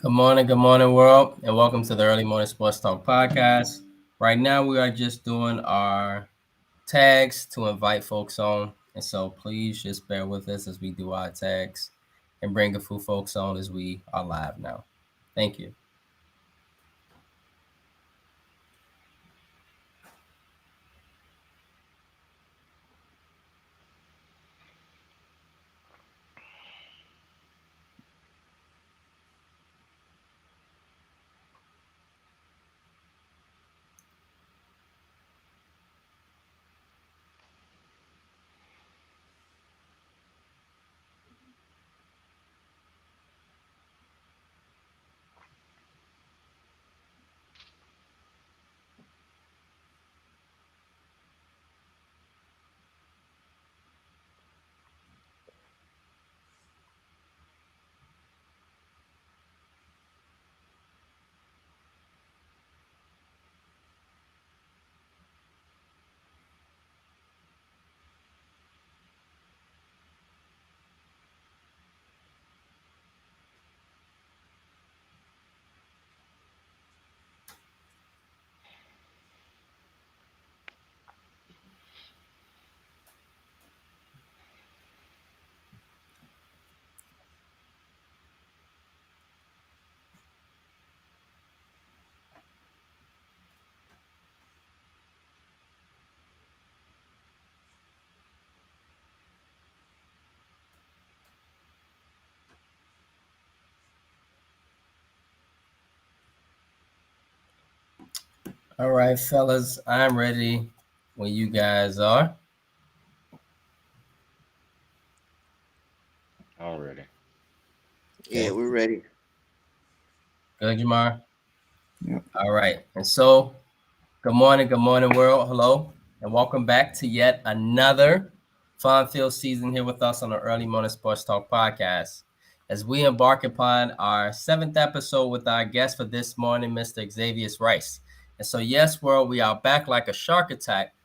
Good morning, world, and welcome to the Early Morning Sports Talk podcast. Right now, we are just doing our tags to invite folks on, and so please just bear with us as we do our tags and bring a few folks on as we are live now. Thank you. All right, fellas, I'm ready when you guys are. Already. Yeah, Okay, we're ready. good, Jamar. Yep. All right, and so good morning, world. Hello, and welcome back to yet another fun-filled season here with us on the Early Morning Sports Talk podcast. As we embark upon our seventh episode with our guest for this morning, Mr. Xavier Rice. And so, yes, world, we are back like a shark attack,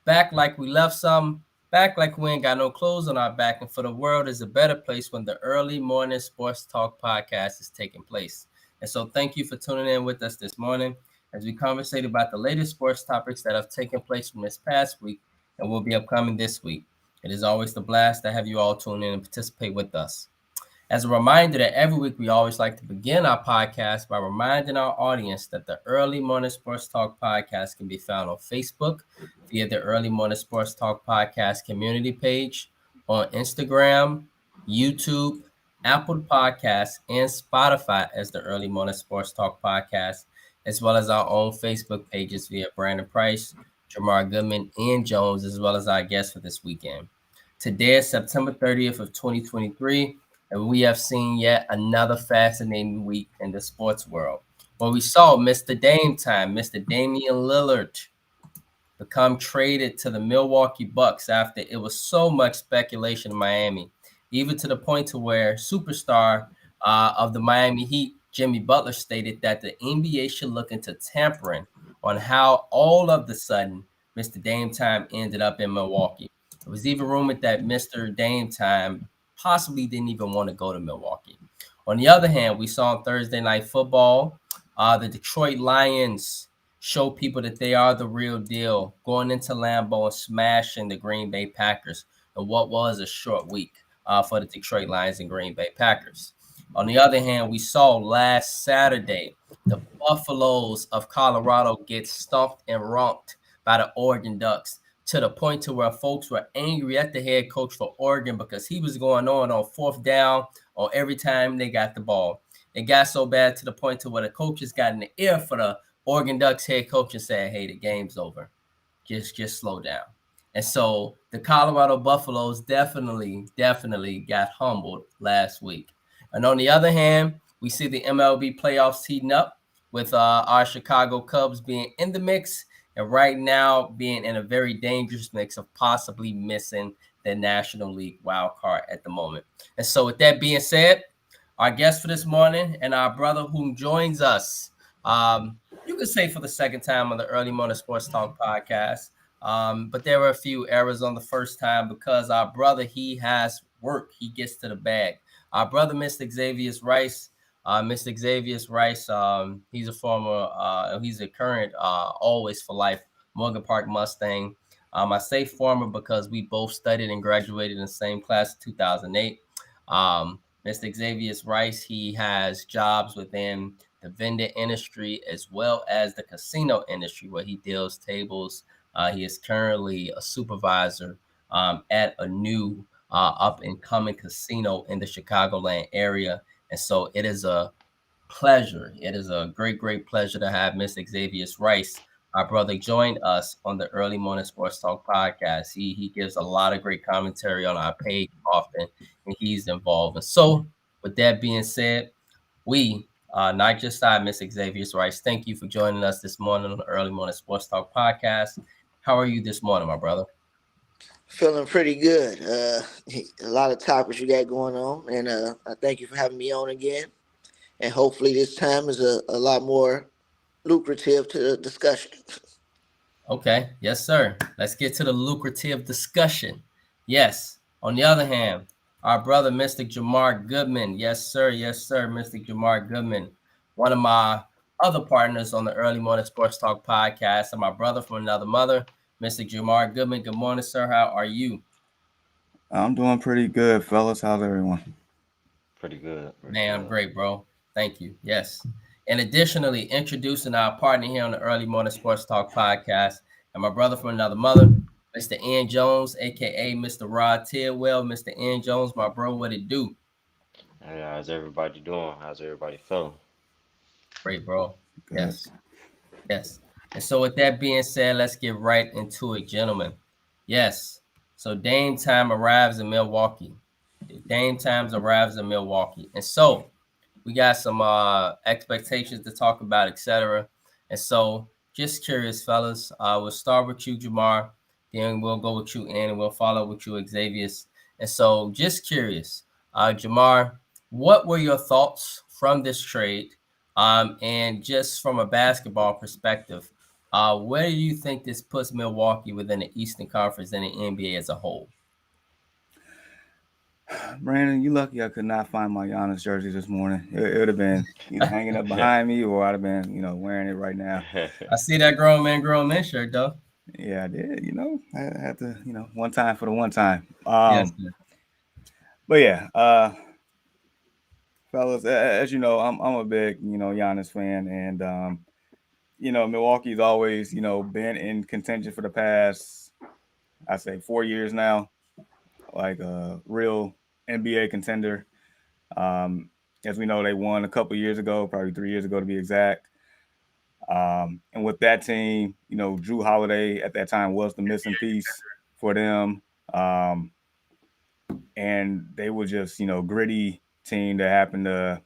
back like we left some, back like we ain't got no clothes on our back. And for the world is a better place when the Early Morning Sports Talk podcast is taking place. And so, thank you for tuning in with us this morning as we conversate about the latest sports topics that have taken place from this past week and will be upcoming this week. It is always the blast to have you all tune in and participate with us. As a reminder that every week we always like to begin our podcast by reminding our audience that the Early Morning Sports Talk podcast can be found on Facebook via the Early Morning Sports Talk podcast community page, on Instagram, YouTube, Apple Podcasts, and Spotify as the Early Morning Sports Talk podcast, as well as our own Facebook pages via Brandon Price, Jamar Goodman, and Jones, as well as our guests for this weekend. Today is September 30th of 2023, and we have seen yet another fascinating week in the sports world. Where we saw Mr. Dame Time, Mr. Damian Lillard, become traded to the Milwaukee Bucks after it was so much speculation in Miami, even to the point to where superstar of the Miami Heat, Jimmy Butler, stated that the NBA should look into tampering on how all of the sudden Mr. Dame Time ended up in Milwaukee. It was even rumored that Mr. Dame Time possibly didn't even want to go to Milwaukee. On the other hand, we saw on Thursday Night Football, the Detroit Lions show people that they are the real deal, going into Lambeau and smashing the Green Bay Packers in what was a short week for the Detroit Lions and Green Bay Packers. On the other hand, we saw last Saturday the Buffaloes of Colorado get stumped and romped by the Oregon Ducks to the point to where folks were angry at the head coach for Oregon because he was going on fourth down on every time they got the ball. It got so bad to the point to where the coaches got in the ear for the Oregon Ducks head coach and said, "Hey, the game's over. Just slow down." And so the Colorado Buffaloes definitely got humbled last week. And on the other hand, we see the MLB playoffs heating up with our Chicago Cubs being in the mix and right now being in a very dangerous mix of possibly missing the National League wild card at the moment. And so with that being said, our guest for this morning and our brother who joins us, you could say for the second time on the Early Morning Sports Talk podcast. But there were a few errors on the first time because our brother, he has work. He gets to the bag. Our brother, Mr. Xavier Rice, Mr. Xavier Rice, he's he's a current always for life Morgan Park Mustang. I say former because we both studied and graduated in the same class, 2008. Mr. Xavier Rice, he has jobs within the vendor industry as well as the casino industry where he deals tables. He is currently a supervisor at a new up and coming casino in the Chicagoland area. And so it is a pleasure. It is a great pleasure to have Mr. Xavier Rice, our brother, join us on the Early Morning Sports Talk podcast. He gives a lot of great commentary on our page often, and he's involved. And so, with that being said, we not just I, Mr. Xavier Rice, thank you for joining us this morning on the Early Morning Sports Talk podcast. How are you this morning, my brother? Feeling pretty good. A lot of topics you got going on, and I thank you for having me on again. And hopefully, this time is a lot more lucrative to the discussion. Okay, yes, sir. Let's get to the lucrative discussion. Yes. On the other hand, our brother, Mr. Jamar Goodman. Yes, sir. Yes, sir. Mr. Jamar Goodman, one of my other partners on the Early Morning Sports Talk podcast, and my brother from another mother, Mr. Jamar Goodman. Good morning, sir. How are you? I'm doing pretty good, fellas. How's everyone? Pretty good. Pretty Man, I'm good. great, bro. Thank you. Yes. And additionally, introducing our partner here on the Early Morning Sports Talk podcast, and my brother from another mother, Mr. N. Jones, aka Mr. Rod Tidwell. Mr. N. Jones, my bro, what it do? Hey, how's everybody doing? How's everybody feeling? Great, bro. Good. Yes. Yes. And so with that being said, let's get right into it, gentlemen. Yes. So Dame time arrives in Milwaukee. Dame times arrives in Milwaukee. And so we got some expectations to talk about, etc. And so just curious, fellas. We'll start with you, Jamar. Then we'll go with you, and we'll follow with you, Xavier. And so just curious, Jamar, what were your thoughts from this trade? And just from a basketball perspective, where do you think this puts Milwaukee within the Eastern Conference and the NBA as a whole? Brandon, you lucky I could not find my Giannis jersey this morning. It would have been either hanging up behind me or I'd have been, wearing it right now. I see that grown man shirt, though. Yeah, I did. I had to, one time for the one time. Yes, But yeah, fellas, as you know, I'm a big, Giannis fan, and Milwaukee's always, been in contention for the past, I say 4 years now, like a real NBA contender. As we know, they won a couple years ago, probably 3 years ago to be exact. And with that team, Drew Holiday at that time was the missing piece for them. And they were just, gritty team that happened to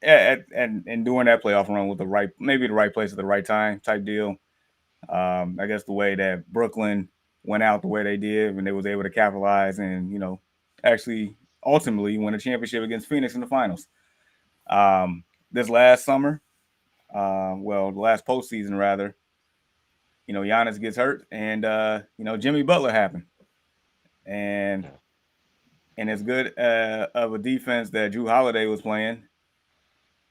and during that playoff run with maybe the right place at the right time type deal. I guess the way that Brooklyn went out the way they did when they was able to capitalize and, actually ultimately win a championship against Phoenix in the finals. This last summer, the last postseason rather, Giannis gets hurt and Jimmy Butler happened. And as good of a defense that Drew Holiday was playing,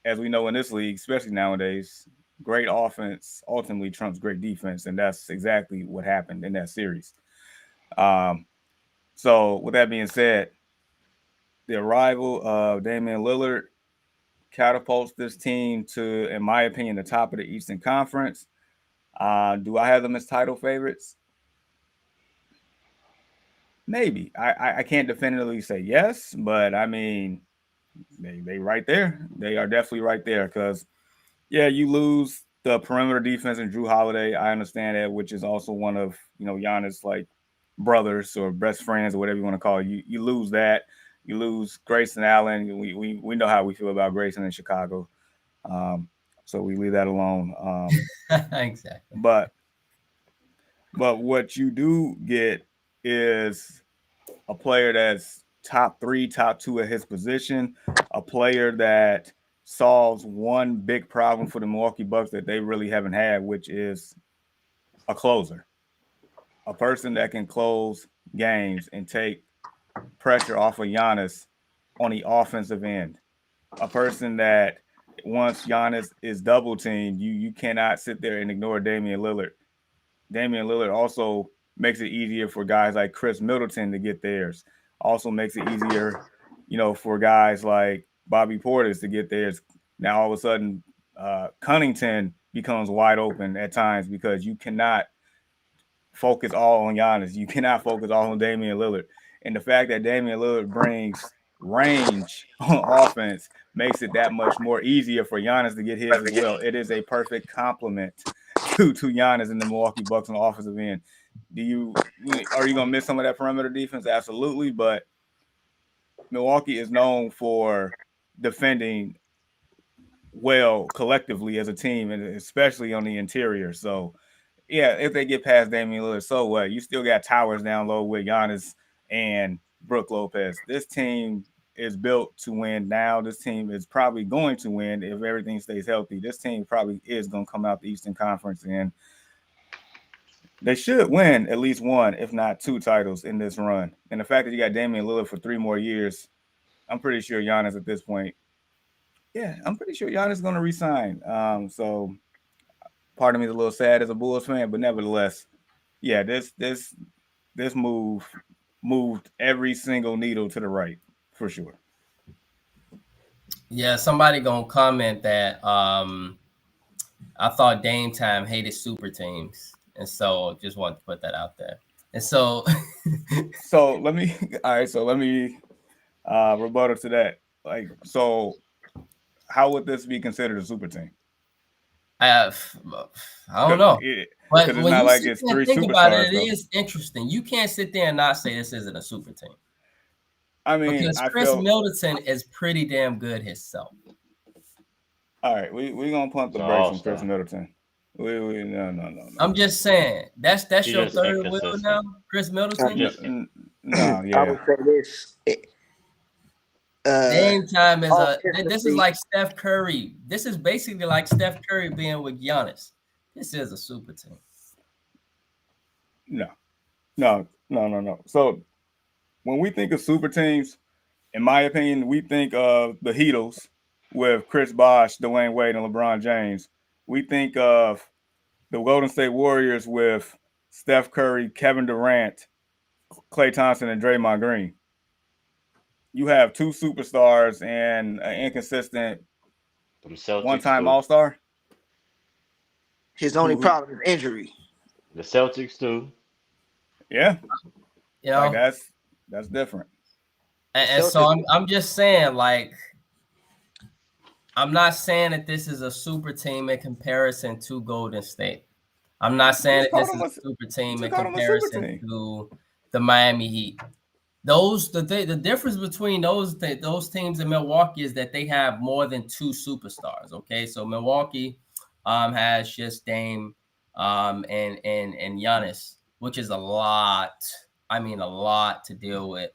as we know in this league, especially nowadays, great offense ultimately trumps great defense, and that's exactly what happened in that series. So with that being said, the arrival of Damian Lillard catapults this team to, in my opinion, the top of the Eastern Conference. Do I have them as title favorites? Maybe. I can't definitively say yes, but I mean, they right there. They are definitely right there because, yeah, you lose the perimeter defense and Drew Holiday. I understand that, which is also one of, Giannis, like, brothers or best friends or whatever you want to call it. You lose that. You lose Grayson Allen. We know how we feel about Grayson in Chicago. So we leave that alone. exactly. But what you do get is a player that's top 3, top 2 at his position, a player that solves one big problem for the Milwaukee Bucks that they really haven't had, which is a closer, a person that can close games and take pressure off of Giannis on the offensive end. a person that once Giannis is double teamed, you cannot sit there and ignore Damian Lillard. Damian Lillard also makes it easier for guys like Chris Middleton to get theirs. Also makes it easier, for guys like Bobby Portis to get theirs. Now all of a sudden, Cunnington becomes wide open at times because you cannot focus all on Giannis. You cannot focus all on Damian Lillard. And the fact that Damian Lillard brings range on offense makes it that much more easier for Giannis to get his as well. It is a perfect complement to Giannis and the Milwaukee Bucks on the offensive end. Are you gonna miss some of that perimeter defense? Absolutely, but Milwaukee is known for defending well collectively as a team, and especially on the interior. So yeah, if they get past Damian Lillard, so what? You still got towers down low with Giannis and Brook Lopez. This team is built to win now. This team is probably going to win if everything stays healthy. This team probably is going to come out the Eastern Conference, and they should win at least one, if not two titles in this run. And the fact that you got Damian Lillard for 3 more years, I'm pretty sure Giannis at this point, I'm pretty sure Giannis is going to resign. So part of me is a little sad as a Bulls fan, but nevertheless, this move moved every single needle to the right for sure. Yeah, somebody gonna comment that I thought Dame Time hated super teams, and so just wanted to put that out there. And so, let me rebuttal to that. So how would this be considered a super team? I don't know. But it's when not you like it's 3 think about superstars. it, it is interesting. You can't sit there and not say this isn't a super team. I mean, because Chris Middleton is pretty damn good himself. All right, we're gonna pump the brakes on Chris Middleton. No. I'm just saying that's your third wheel now, Chris Middleton. No, yeah. I would say this. Dame Time is this is like Steph Curry. This is basically like Steph Curry being with Giannis. This is a super team. No. So when we think of super teams, in my opinion, we think of the Heatles with Chris Bosh, Dwayne Wade, and LeBron James. We think of the Golden State Warriors with Steph Curry, Kevin Durant, Klay Thompson, and Draymond Green. You have 2 superstars and an inconsistent one-time All-Star. His only problem is injury. The Celtics too. Yeah, like that's different. And so I'm just saying, like, I'm not saying that this is a super team in comparison to Golden State. I'm not saying that this is a super team in comparison to the Miami Heat. The difference between those teams in Milwaukee is that they have more than 2 superstars. Okay, so Milwaukee has just Dame and Giannis, which is a lot. I mean, a lot to deal with.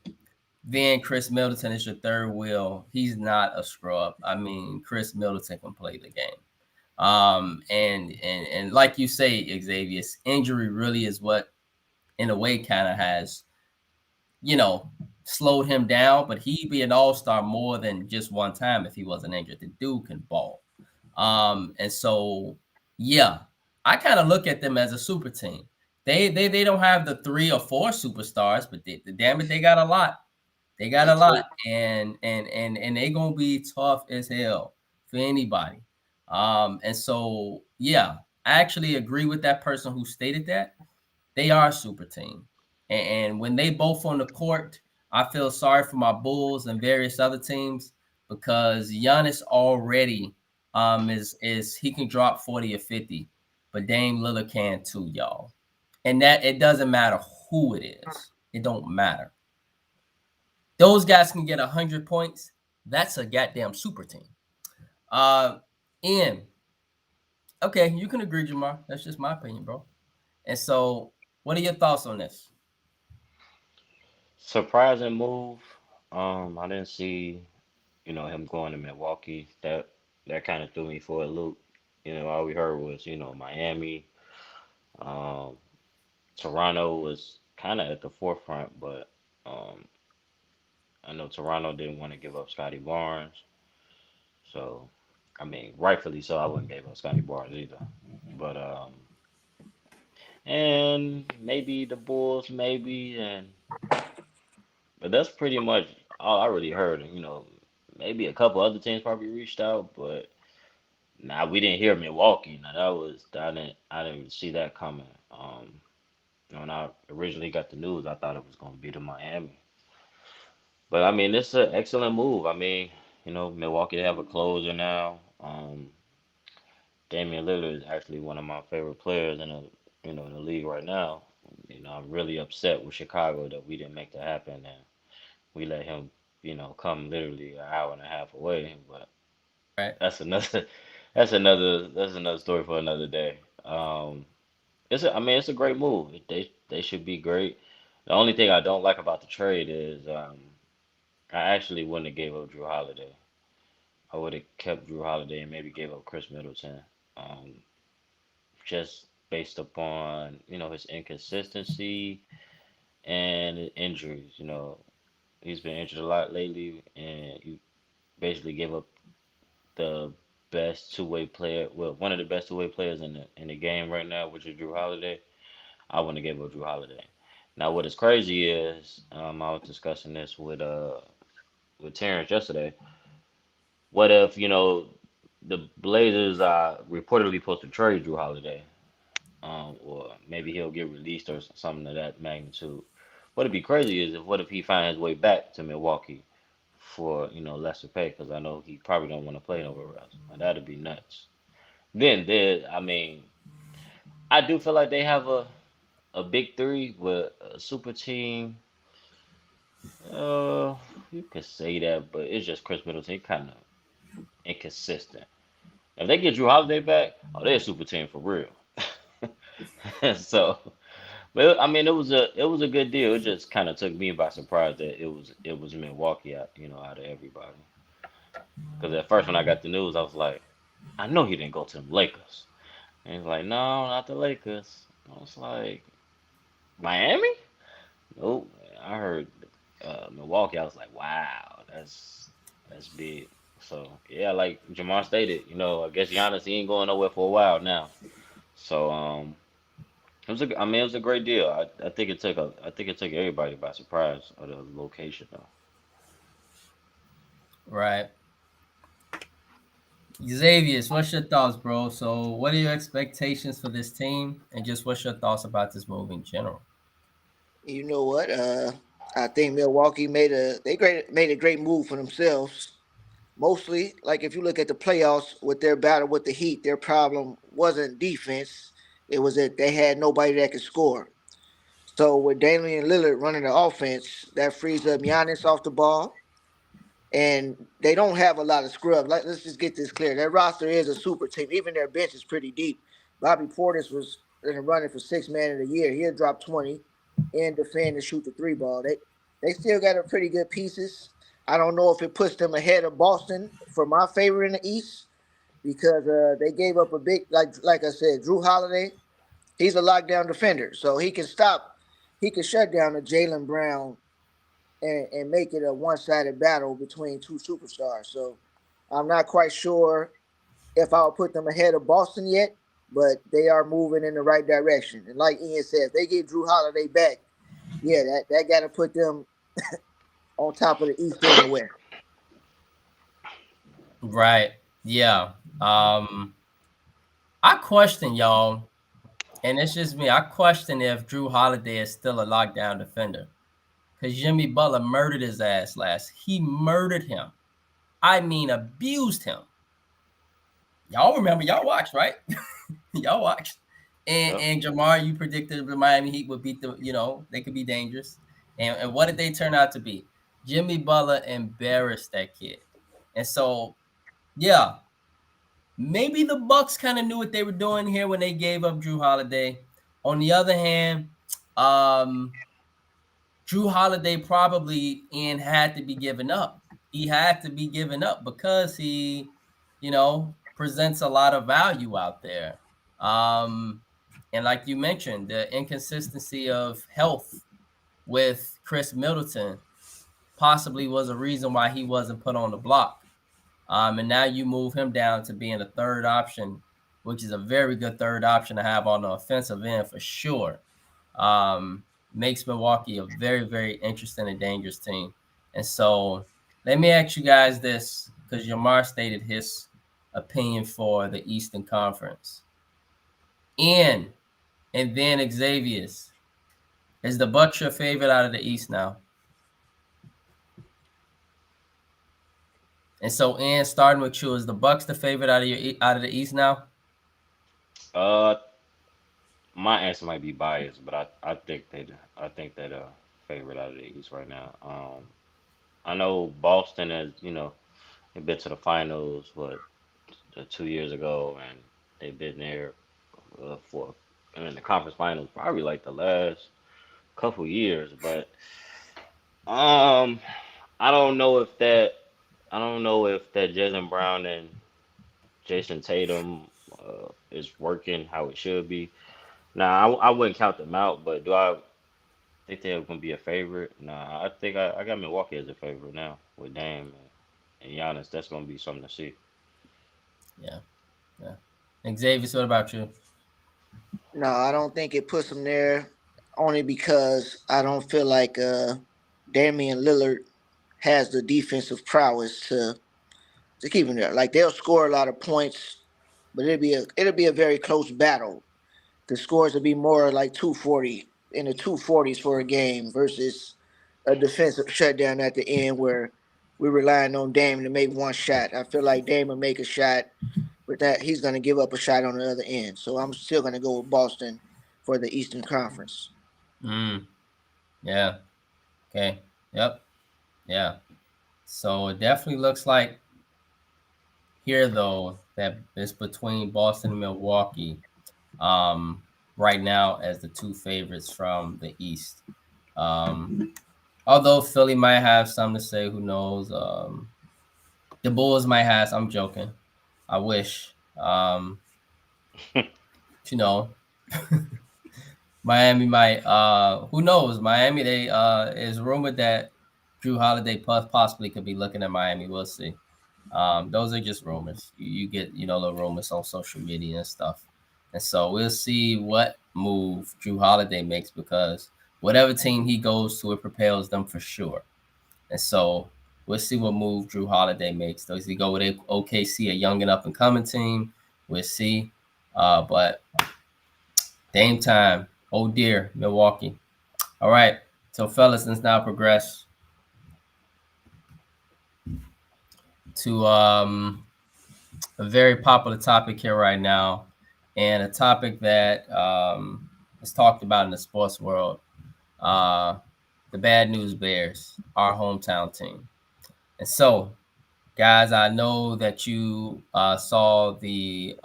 Then Chris Middleton is your third wheel. He's not a scrub. I mean, Chris Middleton can play the game. And like you say, Xavier, injury really is what, in a way, kind of has, slowed him down. But he'd be an all-star more than just one time if he wasn't injured. The dude can ball. And so, yeah, I kind of look at them as a super team. They don't have the 3 or 4 superstars, but damn it, they got a lot. They got a lot, and they gonna be tough as hell for anybody. And so, yeah, I actually agree with that person who stated that. They are a super team. And when they both on the court, I feel sorry for my Bulls and various other teams because Giannis already is he can drop 40 or 50, but Dame Lillard can too, y'all. And that it doesn't matter who it is. It don't matter. Those guys can get 100 points. That's a goddamn super team. And okay, you can agree, Jamar. That's just my opinion, bro. And so, what are your thoughts on this? Surprising move. I didn't see, him going to Milwaukee. That kind of threw me for a loop. All we heard was, Miami. Toronto was kind of at the forefront, but I know Toronto didn't want to give up Scotty Barnes. So, I mean, rightfully so. I wouldn't give up Scotty Barnes either. But and maybe the Bulls, maybe, and but that's pretty much all I really heard. You know, maybe a couple other teams probably reached out, but nah, we didn't hear Milwaukee. Now I didn't see that coming. When I originally got the news, I thought it was going to be to Miami. But I mean, it's an excellent move. I mean, Milwaukee they have a closer now. Damian Lillard is actually one of my favorite players in the league right now. I'm really upset with Chicago that we didn't make that happen and we let him, come literally an hour and a half away. But Right. that's another that's another story for another day. I mean, it's a great move. They should be great. The only thing I don't like about the trade is I actually wouldn't have gave up Drew Holiday. I would have kept Drew Holiday and maybe gave up Chris Middleton. Um, just based upon his inconsistency and his injuries. He's been injured a lot lately, and you basically gave up the best two-way player. Well, one of the best two-way players in the game right now, which is Drew Holiday. I wouldn't have gave up Drew Holiday. Now, what is crazy is I was discussing this with Terrence yesterday. What if the Blazers are reportedly supposed to trade Drew Holiday, or maybe he'll get released or something of that magnitude. What'd be crazy is what if he find his way back to Milwaukee for lesser pay? Because I know he probably don't want to play nowhere else. And that'd be nuts. I mean, I do feel like they have a big three with a super team. Uh, you could say that, but it's just Chris Middleton kind of inconsistent. If they get Drew Holiday back, oh, they're a super team for real. So, but I mean, it was a good deal. It just kind of took me by surprise that it was Milwaukee out of everybody. Because at first when I got the news, I was like, I know he didn't go to the Lakers. And he's like, no, not the Lakers. I was like, Miami? Nope. I heard Milwaukee. I was like, wow, that's big. So yeah, like Jamar stated, I guess Giannis he ain't going nowhere for a while now. So it was a great deal. I think it took everybody by surprise of the location though. Right. Xavier, what's your thoughts, bro? So, what are your expectations for this team, and just what's your thoughts about this move in general? You know what? I think Milwaukee made a great move for themselves. Mostly, like if you look at the playoffs with their battle with the Heat, their problem wasn't defense. It was that they had nobody that could score. So with Damian Lillard running the offense, that frees up Giannis off the ball, and they don't have a lot of scrubs. Let's just get this clear. Their roster is a super team. Even their bench is pretty deep. Bobby Portis was in the running for six man of the year. He'll drop 20 and defend and shoot the three ball. They still got a pretty good pieces. I don't know if it puts them ahead of Boston for my favorite in the East because they gave up a big like I said, Drew Holiday. He's a lockdown defender, so he can stop. He can shut down a Jalen Brown and make it a one-sided battle between two superstars. So I'm not quite sure if I'll put them ahead of Boston yet, but they are moving in the right direction. And like Ian said, if they get Drew Holiday back, yeah, that got to put them on top of the East and the West. Right. Yeah. I question y'all, and it's just me. I question if Drew Holiday is still a lockdown defender because Jimmy Butler murdered his ass last. He murdered him. I mean, abused him. Y'all remember? Y'all watched, right? Y'all watched. And Yep. and Jamar, you predicted the Miami Heat would beat they could be dangerous. And what did they turn out to be? Jimmy Butler embarrassed that kid. And so, yeah, maybe the Bucks kind of knew what they were doing here when they gave up Drew Holiday. On the other hand, Drew Holiday probably had to be given up. He had to be given up because he, presents a lot of value out there. And like you mentioned, the inconsistency of health with Chris Middleton possibly was a reason why he wasn't put on the block. And now you move him down to being a third option, which is a very good third option to have on the offensive end for sure. Makes Milwaukee a very, very interesting and dangerous team. And so let me ask you guys this, because Jamar stated his opinion for the Eastern Conference. And then Xavier's. Is the Bucks your favorite out of the East now? And so, Ian, starting with you, is the Bucks the favorite out of the East now? Uh, my answer might be biased, but I think that favorite out of the East right now. I know Boston has, they've been to the finals, 2 years ago, and they've been there for, and in the conference finals probably like the last couple years. But um, I don't know if that I don't know if that Jalen Brown and Jason Tatum is working how it should be. Now I wouldn't count them out, but do I think they're gonna be a favorite? Nah, I think I got Milwaukee as a favorite now with Dame and Giannis. That's gonna be something to see. Yeah, yeah. Xavier, what about you? No, I don't think it puts them there only because I don't feel like Damian Lillard has the defensive prowess to keep him there. Like they'll score a lot of points, but it'll be a very close battle. The scores will be more like 240 in the 240s for a game versus a defensive shutdown at the end where we're relying on Dame to make one shot. I feel like Dame will make a shot, but that he's going to give up a shot on the other end. So I'm still going to go with Boston for the Eastern Conference. Yeah. Okay. Yep. Yeah. So it definitely looks like here, though, that it's between Boston and Milwaukee right now as the two favorites from the East. Although Philly might have something to say, who knows? The Bulls might have. I'm joking. I wish. You know, Miami might. Who knows? Miami. They is rumored that Drew Holiday possibly could be looking at Miami. We'll see. Those are just rumors. You get the rumors on social media and stuff, and so we'll see what move Drew Holiday makes because whatever team he goes to, it propels them for sure. And so we'll see what move Drew Holiday makes. Does he go with OKC, a young and up and coming team? We'll see. But Dame time. Oh dear, Milwaukee. All right. So fellas, let's now progress to a very popular topic here right now, and a topic that is talked about in the sports world. The Bad News Bears, our hometown team. And so, guys, I know that you saw the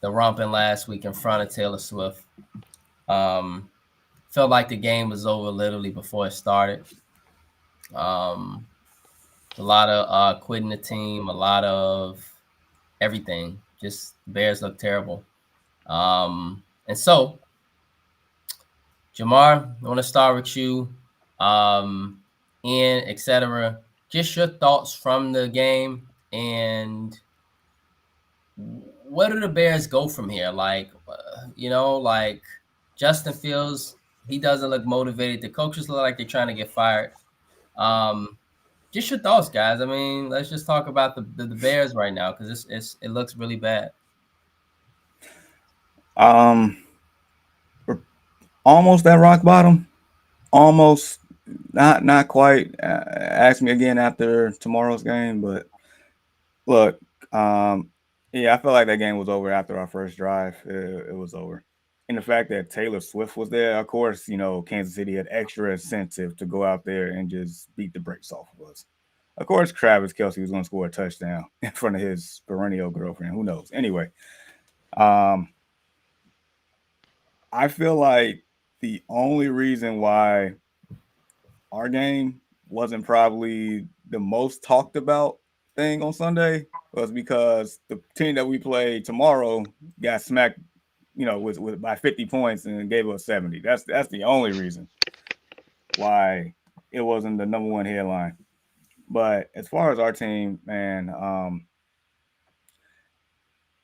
romping last week in front of Taylor Swift. Felt like the game was over literally before it started. Um, a lot of quitting the team, a lot of everything. Just the Bears look terrible. And so, Jamar, I want to start with you. Ian, etc. Just your thoughts from the game and where do the Bears go from here? Like, like Justin Fields, he doesn't look motivated. The coaches look like they're trying to get fired. Um, just your thoughts, guys. I mean, let's just talk about the Bears right now because it looks really bad. We're almost at rock bottom. Almost, not quite. Ask me again after tomorrow's game, but look, yeah, I felt like that game was over after our first drive. It was over. And the fact that Taylor Swift was there, of course, Kansas City had extra incentive to go out there and just beat the brakes off of us. Of course, Travis Kelce was going to score a touchdown in front of his perennial girlfriend. Who knows? Anyway, I feel like the only reason why our game wasn't probably the most talked about thing on Sunday was because the team that we play tomorrow got smacked, with by 50 points and gave us 70. That's the only reason why it wasn't the number one headline. But as far as our team, man,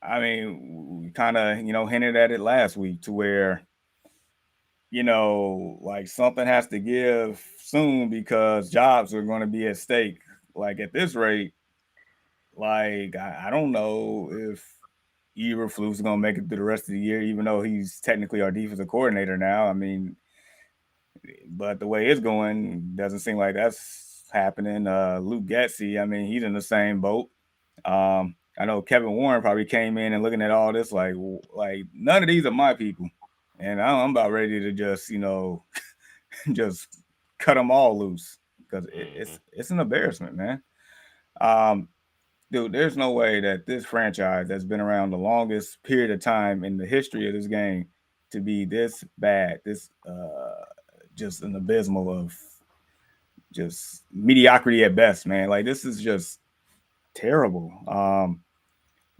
I mean, we kind of, hinted at it last week to where, like something has to give soon because jobs are going to be at stake. Like at this rate, like I don't know if Eberflus is going to make it through the rest of the year, even though he's technically our defensive coordinator now. I mean, but the way it's going, doesn't seem like that's happening. Luke Getzey, I mean, he's in the same boat. I know Kevin Warren probably came in and looking at all this like none of these are my people, and I'm about ready to just just cut them all loose because Hmm. it's an embarrassment, man. Um, Dude, there's no way that this franchise that's been around the longest period of time in the history of this game to be this bad, this just an abysmal of just mediocrity at best, man. Like this is just terrible.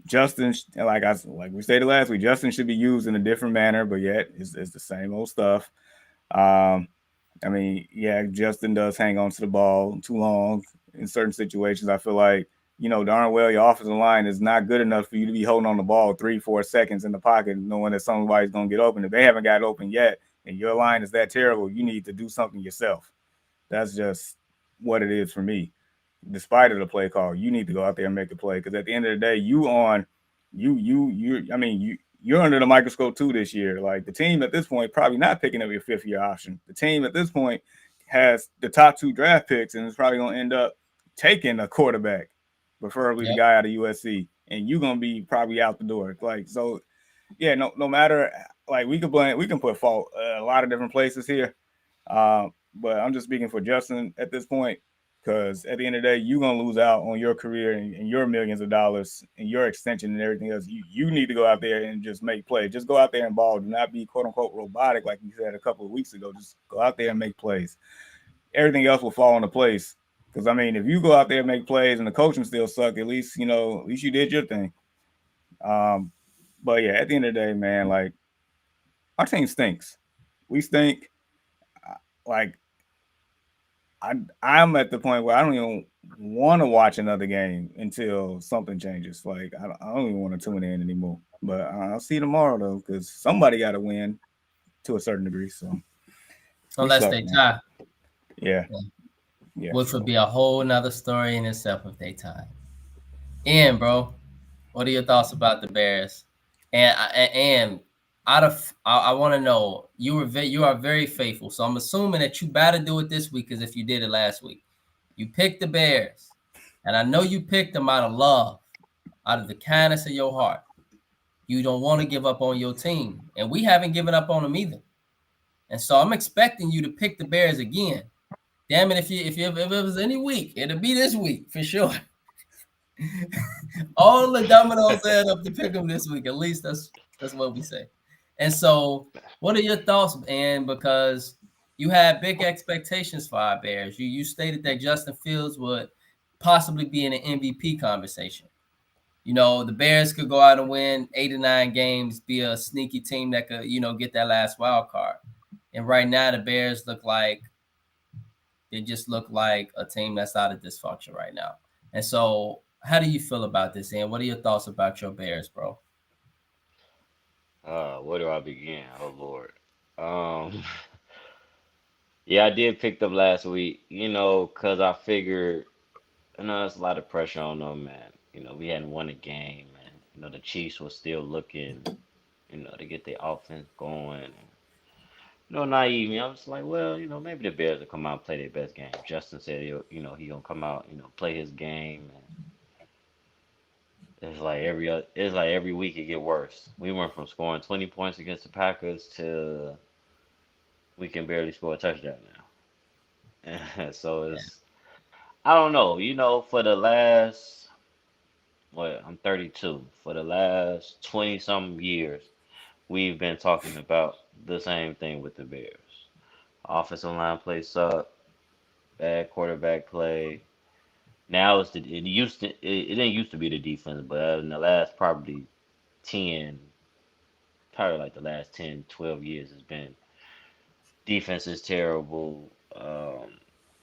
Justin, like we stated last week, Justin should be used in a different manner, but yet it's the same old stuff. Um, I mean, yeah, Justin does hang on to the ball too long in certain situations. I feel like, darn well your offensive line is not good enough for you to be holding on the ball 3-4 seconds in the pocket, knowing that somebody's going to get open. If they haven't got open yet and your line is that terrible, you need to do something yourself. That's just what it is for me. Despite of the play call, you need to go out there and make the play because at the end of the day, you. I mean, you're under the microscope too this year. Like the team at this point probably not picking up your 5th year option. The team at this point has the top 2 draft picks and is probably going to end up taking a quarterback, preferably the Yep. guy out of USC, and you're going to be probably out the door. Like so, yeah. No matter like we can put fault a lot of different places here. But I'm just speaking for Justin at this point because at the end of the day, you're gonna lose out on your career and your millions of dollars and your extension and everything else. You need to go out there and just make plays. Just go out there and ball. Do not be quote unquote robotic like you said a couple of weeks ago. Just go out there and make plays. Everything else will fall into place. Because I mean, if you go out there and make plays and the coaching still suck, at least you did your thing. Um, but yeah, at the end of the day, man, like our team stinks. We stink. Like I'm at the point where I don't even want to watch another game until something changes. Like I don't even want to tune in anymore. But I'll see tomorrow though, because somebody got to win to a certain degree. So we Unless suck, they man. tie, Yeah, yeah, yeah. which would So be a whole nother story in itself if they tie. Ian, bro, what are your thoughts about the Bears? And out of I want to know you are very faithful, so I'm assuming that you better do it this week because if you did it last week, you picked the Bears, and I know you picked them out of love, out of the kindness of your heart. You don't want to give up on your team, and we haven't given up on them either. And so I'm expecting you to pick the Bears again. Damn it, if it was any week, it'll be this week for sure. All the dominoes add up to pick them this week. At least that's what we say. And so, what are your thoughts, Ann? Because you had big expectations for our Bears. You stated that Justin Fields would possibly be in an MVP conversation. You know, the Bears could go out and win 8 or 9 games, be a sneaky team that could, get that last wild card. And right now, the Bears they just look like a team that's out of dysfunction right now. And so, how do you feel about this? And what are your thoughts about your Bears, bro? Where do I begin? Oh Lord. Um, yeah, I did pick them last week. Cause I figured, there's a lot of pressure on them, man. We hadn't won a game, and the Chiefs were still looking, to get their offense going. And, naive me, I was like, well, maybe the Bears will come out and play their best game. Justin said he gonna come out, play his game, and it's like every week it get worse. We went from scoring 20 points against the Packers to we can barely score a touchdown now. So Yeah. I don't know. For the last what I'm 32. For the last 20 some years, we've been talking about the same thing with the Bears. Offensive line play suck, bad quarterback play. Now it didn't used to be the defense, but in the last probably 10, probably like the last 10, 12 years has been defense is terrible.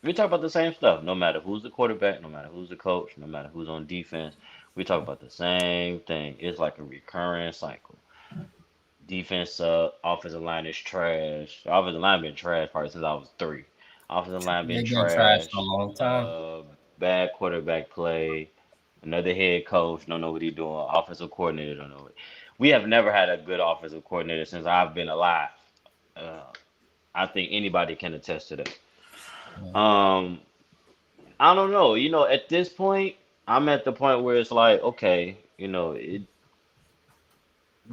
We talk about the same stuff. No matter who's the quarterback, no matter who's the coach, no matter who's on defense, we talk about the same thing. It's like a recurring cycle. Defense, offensive line is trash. The offensive line been trash probably since I was 3. Offensive line been They've been trash for a trash. long time. Uh, Bad quarterback play. Another head coach don't know what he's doing. Offensive coordinator don't know it. We have never had a good offensive coordinator since I've been alive. Uh, I think anybody can attest to that. Yeah. Um, I don't know. At this point, I'm at the point where it's like, okay,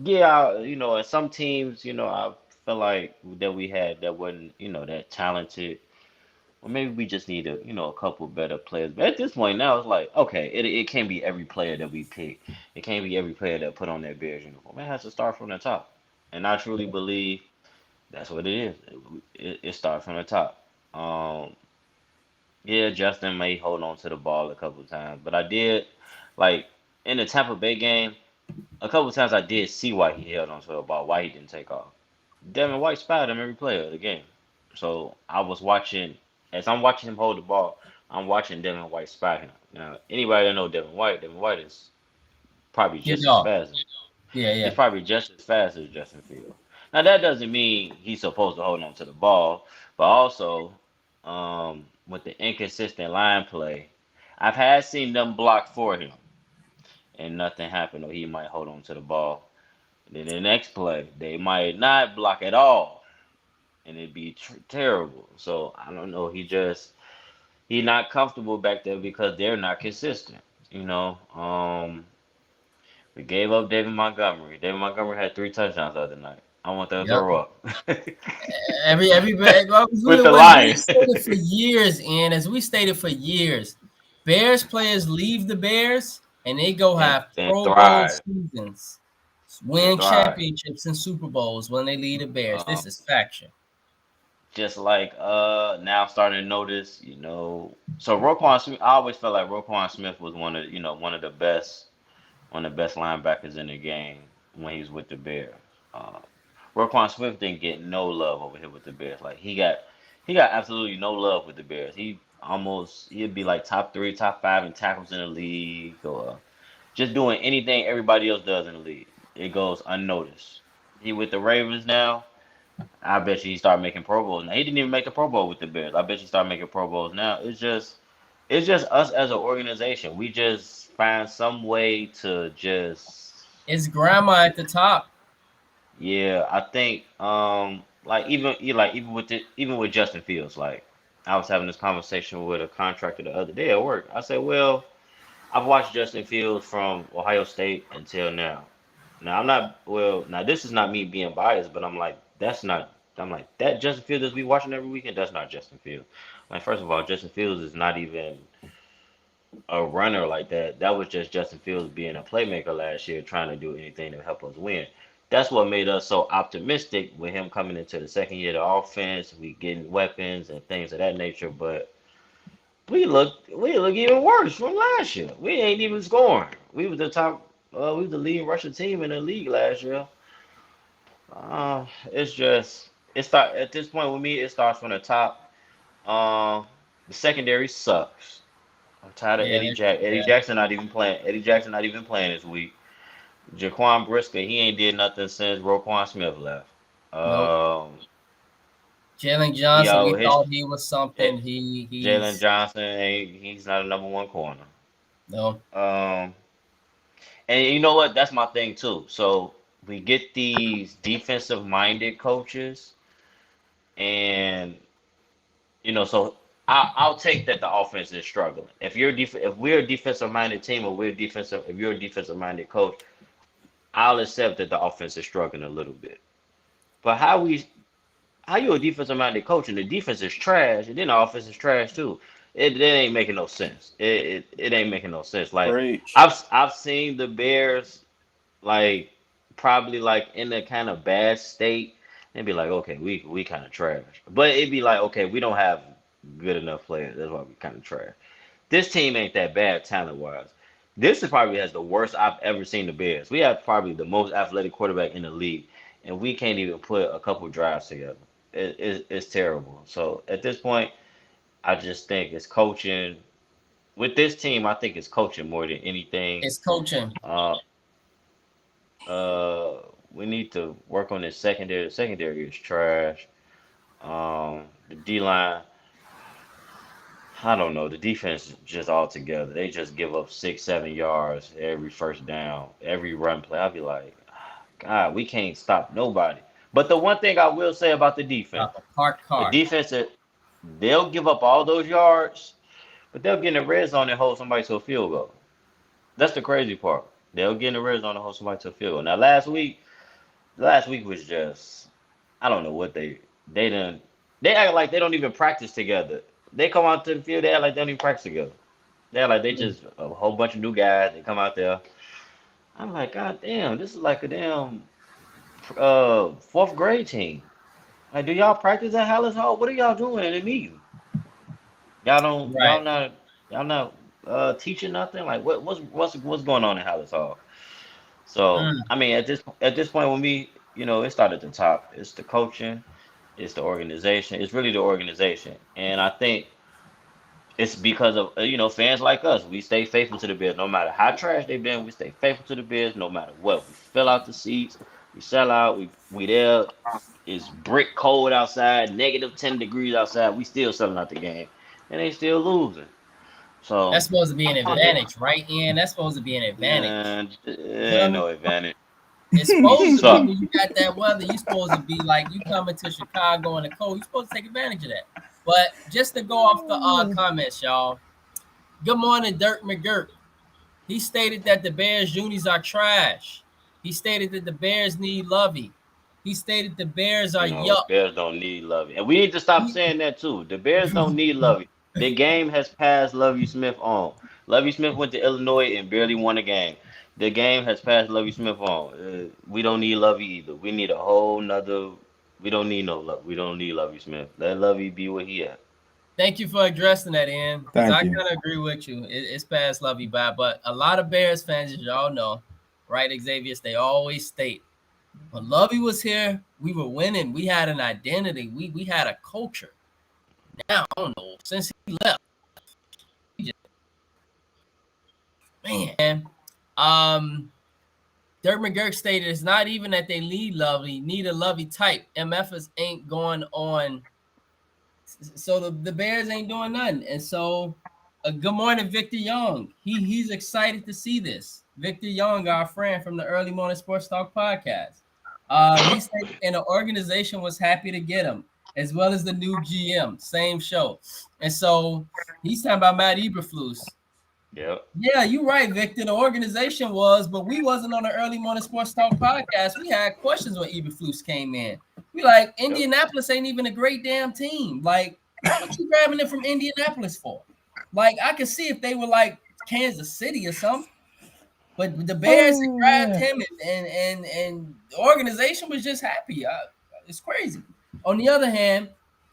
yeah, at some teams, I feel like that we had that wasn't, that talented. Or maybe we just need a couple better players. But at this point now, it's like, okay, it can't be every player that we pick. It can't be every player that put on that Bears uniform. It has to start from the top. And I truly believe that's what it is. It starts from the top. Yeah, Justin may hold on to the ball a couple of times, but I did like in the Tampa Bay game. A couple of times I did see why he held on to the ball, why he didn't take off. Devin White spied him every play of the game. So I was watching, as I'm watching him hold the ball, I'm watching Devin White spy him. Now, anybody that know Devin White is probably Get just as off. fast. Yeah, He's yeah. probably just as fast as Justin Fields. Now that doesn't mean he's supposed to hold on to the ball, but also with the inconsistent line play, I've had seen them block for him and nothing happened, or he might hold on to the ball. Then the next play, they might not block at all, and it'd be terrible. So I don't know. He not comfortable back there because they're not consistent. We gave up David Montgomery. David Montgomery had 3 touchdowns the other night. I want that to Yep. throw up with the As we Lions. stated for years, and as we stated for years, Bears players leave the Bears and they go and have and Pro Bowl thrive seasons, and win thrive. championships and Super Bowls when they leave the Bears. Um, This is faction. just like now starting to notice, so Roquan Smith. I always felt like Roquan Smith was one of the best linebackers in the game when he was with the Bears. Uh, Roquan Swift didn't get no love over here with the Bears. Like he got absolutely no love with the Bears. He'd be like top 3, top 5 in tackles in the league, or just doing anything everybody else does in the league. It goes unnoticed. He with the Ravens now. I bet you he started making Pro Bowls. Now he didn't even make the Pro Bowl with the Bears. I bet you start making Pro Bowls now. It's just us as an organization. We just find some way to just It's grandma at the top. yeah. I think even with Justin Fields, like I was having this conversation with a contractor the other day at work. I said, well, I've watched Justin Fields from Ohio State until now. Now I'm not well. Now this is not me being biased, but I'm like that's not. I'm like that Justin Fields that we watching every weekend. That's not Justin Fields. Like first of all, Justin Fields is not even a runner like that. That was just Justin Fields being a playmaker last year, trying to do anything to help us win. That's what made us so optimistic with him coming into the second year of the offense. We getting weapons and things of that nature, but we look even worse from last year. We ain't even scoring. We was the leading Russian team in the league last year. It's just it start at this point with me. It starts from the top. Uh, the secondary sucks. I'm tired of Yeah, Eddie Jack. Eddie yeah. Jackson not even playing. Eddie Jackson not even playing this week. Jaquan Brisker, he ain't did nothing since Roquan Smith left. Nope. Um, Jalen Johnson, we yo, his thought he was eh, something. Jalen He's Johnson, he's not a number one corner. no. Um, and you know what? That's my thing too. So we get these defensive minded coaches, and so I'll take that the offense is struggling. If we're a defensive minded team, or if you're a defensive minded coach, I'll accept that the offense is struggling a little bit. But how you a defensive minded coach and the defense is trash, and then the offense is trash too? It ain't making no sense. It ain't making no sense. Like Preach. I've seen the Bears like probably like in a kind of bad state and be like, okay, we kind of trash. But it'd be like, okay, we don't have good enough players. That's why we kind of trash. This team ain't that bad talent wise. This is probably has the worst I've ever seen the Bears. We have probably the most athletic quarterback in the league, and we can't even put a couple drives together. It's terrible. So at this point, I just think it's coaching. With this team, I think it's coaching more than anything. It's coaching. Uh, we need to work on this secondary. The secondary is trash. The D line, I don't know. The defense just all together. They just give up 6, 7 yards every first down, every run play. I'll be like, God, we can't stop nobody. But the one thing I will say about Park the car. defense, they'll give up all those yards, but they'll get in the red zone and hold somebody to a field goal. That's the crazy part. They'll get in the red zone and hold somebody to a field goal. Now, last week was just, I don't know what they done. They act like they don't even practice together. They come out to the field, they act like they don't even practice together. They act like they just a whole bunch of new guys. They come out there. I'm like, God damn, this is like a damn fourth grade team. Like, do y'all practice at Hallis Hall? What are y'all doing in the meeting? Y'all don't, Right. y'all not teaching nothing. Like, what's going on in Hallis Hall? So, Mm, I mean, at this point, when it started at the top. It's the coaching, it's the organization. It's really the organization, and I think it's because of fans like us. We stay faithful to the Bears, no matter how trash they've been. We stay faithful to the Bears, no matter what. We fill out the seats, we sell out. We there. It's brick cold outside, -10 degrees outside. We still selling out the game, and they still losing. that's So, supposed to be an I think, advantage, right, Ian? That's supposed to be an advantage. man, it Feel ain't me? no advantage. It's We supposed to be suck. when you got that weather. You supposed to be like you coming to Chicago in the cold. You supposed to take advantage of that. But just to go off the comments, y'all. Good morning, Dirk McGurk. He stated that the Bears unis are trash. He stated that the Bears need Lovey. He stated the Bears are No, yuck. Bears don't need Lovey. And we need to stop saying that too. The Bears don't need Lovey. The game has passed Lovey Smith on. Lovey Smith went to Illinois and barely won a game. The game has passed Lovey Smith on. We don't need Lovey either. We need a whole nother. We don't need no love. We don't need Lovey Smith. Let Lovey be where he at. Thank you for addressing that, Ian, because Thank I you. kind of agree with you. It's past Lovey by, but a lot of Bears fans, as y'all know, right, Xavier, they always state when Lovey was here, we were winning. We had an identity. We had a culture. Now, I don't know, since he left, he just, man. Um, Dirk McGurk stated it's not even that they need a Lovey type. MFers ain't going on. So the Bears ain't doing nothing. And so good morning, Victor Young. He's excited to see this. Victor Young, our friend from the Early Morning Sports Talk podcast. He said, and the organization was happy to get him, as well as the new GM, same show. And so he's talking about Matt Eberflus. Yep. Yeah, you're right, Victor. The organization was, but we wasn't on the Early Morning Sports Talk podcast. We had questions when Eberflus came in. We like Yep. Indianapolis ain't even a great damn team. Like, what you grabbing it from Indianapolis for? Like, I could see if they were like Kansas City or something, but the Bears had grabbed him, and the organization was just happy. It's crazy. On the other hand,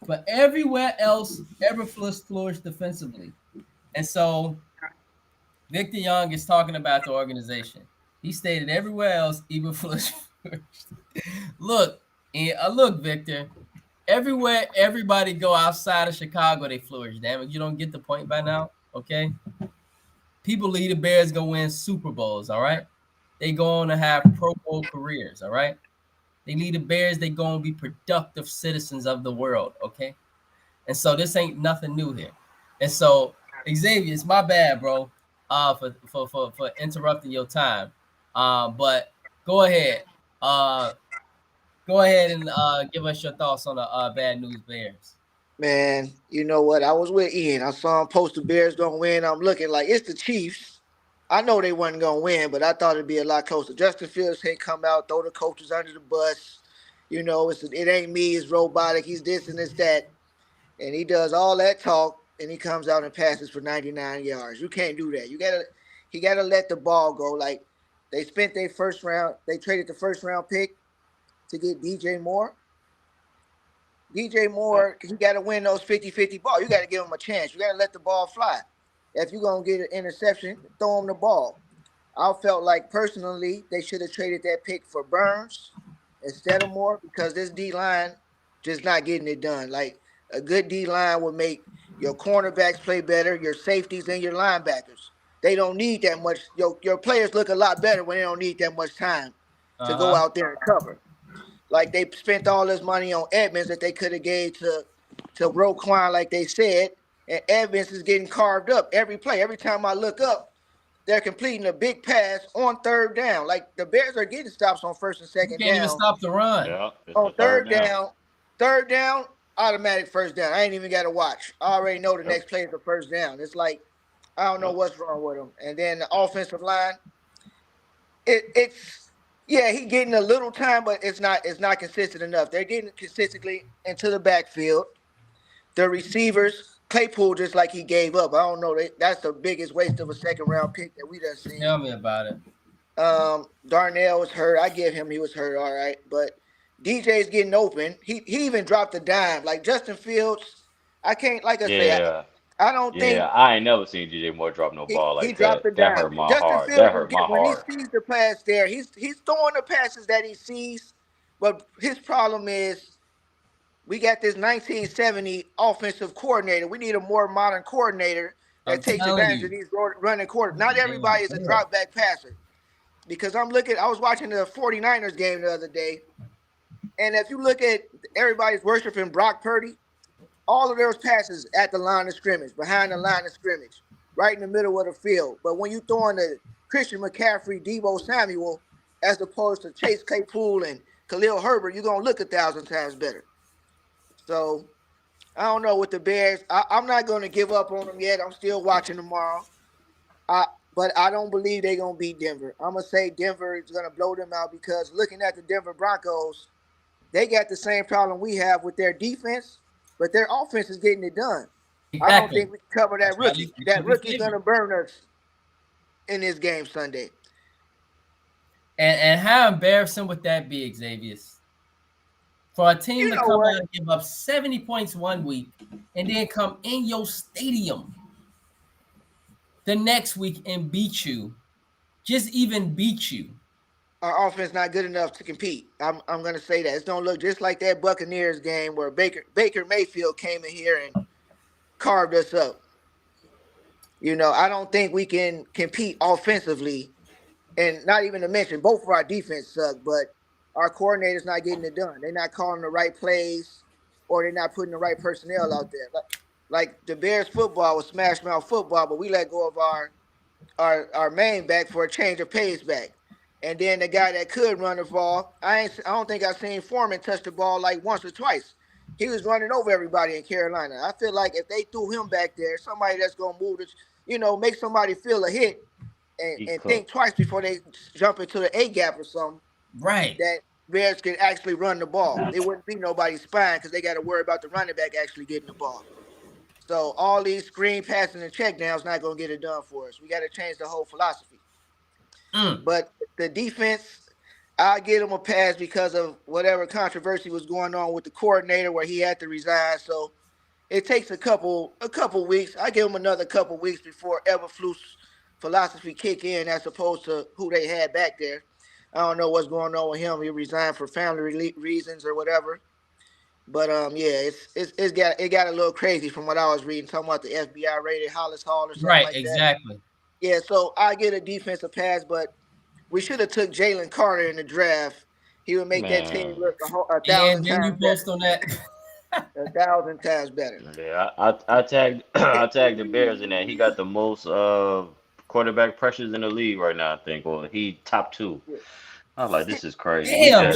but everywhere else, Eberflus flourished defensively, and so Victor Young is talking about the organization. He stated everywhere else, even flourished. Look, look, Victor. Everywhere everybody go outside of Chicago, they flourish. Damn it, you don't get the point by now. Okay, people lead the Bears go win Super Bowls. All right, they go on to have Pro Bowl careers. All right, they lead the Bears. They go and be productive citizens of the world. Okay, and so this ain't nothing new here. And so Xavier, it's my bad, bro. For interrupting your time. But go ahead. Uh, go ahead and give us your thoughts on the bad news Bears. Man, you know what? I was with Ian. I saw him post the Bears gonna win. I'm looking like it's the Chiefs. I know they wasn't gonna win, but I thought it'd be a lot closer. Justin Fields can't come out, throw the coaches under the bus. You know, it ain't me, it's robotic, he's this and it's that. And he does all that talk and he comes out and passes for 99 yards. You can't do that. He gotta let the ball go. Like they spent their first round, they traded the first round pick to get DJ Moore. DJ Yep. Moore, he got to win those 50-50 balls. You got to give him a chance. You got to let the ball fly. If you're going to get an interception, throw him the ball. I felt like personally they should have traded that pick for Burns instead of Moore because this D line just not getting it done. Like a good D line would make Your cornerbacks play better. Your safeties and your linebackers. They don't need that much. Your players look a lot better when they don't need that much time to go out there and cover. Like they spent all this money on Edmonds that they could have gave to Roquan, like they said, and Edmonds is getting carved up every play. Every time I look up, they're completing a big pass on third down. Like the Bears are getting stops on first and second Can't down. even stop the run. Yeah, On third down, automatic first down. I ain't even got to watch. I already know the next play is the first down. It's like I don't know what's wrong with them. And then the offensive line, it's he getting a little time, but it's not consistent enough. They're getting consistently into the backfield. The receivers, Claypool, just like he gave up. I don't know. That's the biggest waste of a second round pick that we done seen. Tell me about it. Darnell was hurt. I give him he was hurt, all right. But DJ's getting open. He even dropped a dime. Like Justin Fields, I can't say I don't think. Yeah, I ain't never seen DJ Moore drop no ball like he dropped that. the dime. That hurt my Justin heart. Fields That hurt my when heart. he sees the pass there, he's throwing the passes that he sees. But his problem is we got this 1970 offensive coordinator. We need a more modern coordinator that takes advantage of these running quarterbacks. Not everybody is a drop back passer. Because I was watching the 49ers game the other day, and if you look at everybody's worshiping Brock Purdy, all of those passes at the line of scrimmage, behind the line of scrimmage, right in the middle of the field. But when you throw in the Christian McCaffrey, Deebo Samuel, as opposed to Chase Claypool and Khalil Herbert, you're going to look 1,000 times better. So, I don't know with the Bears. I'm not going to give up on them yet. I'm still watching tomorrow. But I don't believe they're going to beat Denver. I'm going to say Denver is going to blow them out because looking at the Denver Broncos, they got the same problem we have with their defense, but their offense is getting it done. Exactly. I don't think we can cover that rookie. That rookie's going to burn us in this game Sunday. And how embarrassing would that be, Xavier? For a team to come out and give up 70 points one week and then come in your stadium the next week and beat you, just even beat you. Our offense not good enough to compete. I'm going to say that. It's going to look just like that Buccaneers game where Baker Mayfield came in here and carved us up. I don't think we can compete offensively, and not even to mention both of our defense suck, but our coordinator's not getting it done. They're not calling the right plays, or they're not putting the right personnel out there. Like the Bears football was smash mouth football, but we let go of our main back for a change of pace back. And then the guy that could run the ball, I don't think I've seen Foreman touch the ball like once or twice. He was running over everybody in Carolina. I feel like if they threw him back there, somebody that's going to move make somebody feel a hit and think twice before they jump into the A gap or something. Right. That Bears could actually run the ball. It wouldn't be nobody's spine because they got to worry about the running back actually getting the ball. So all these screen passing and check downs not going to get it done for us. We got to change the whole philosophy. But the defense, I'll give them a pass because of whatever controversy was going on with the coordinator where he had to resign. So it takes a couple weeks. I give them another couple weeks before Eberflus philosophy kick in as opposed to who they had back there. I don't know what's going on with him. He resigned for family reasons or whatever. But it got a little crazy from what I was reading, talking about the FBI rated Hollis Hall or something like that. Right, exactly. Yeah, so I get a defensive pass, but we should have took Jalen Carter in the draft. He would make that team look 1,000 times better. And you post on that 1,000 times better. Yeah, I tagged the Bears in that. He got the most quarterback pressures in the league right now, I think, or he top 2. Yeah. I was like, this is crazy. Damn,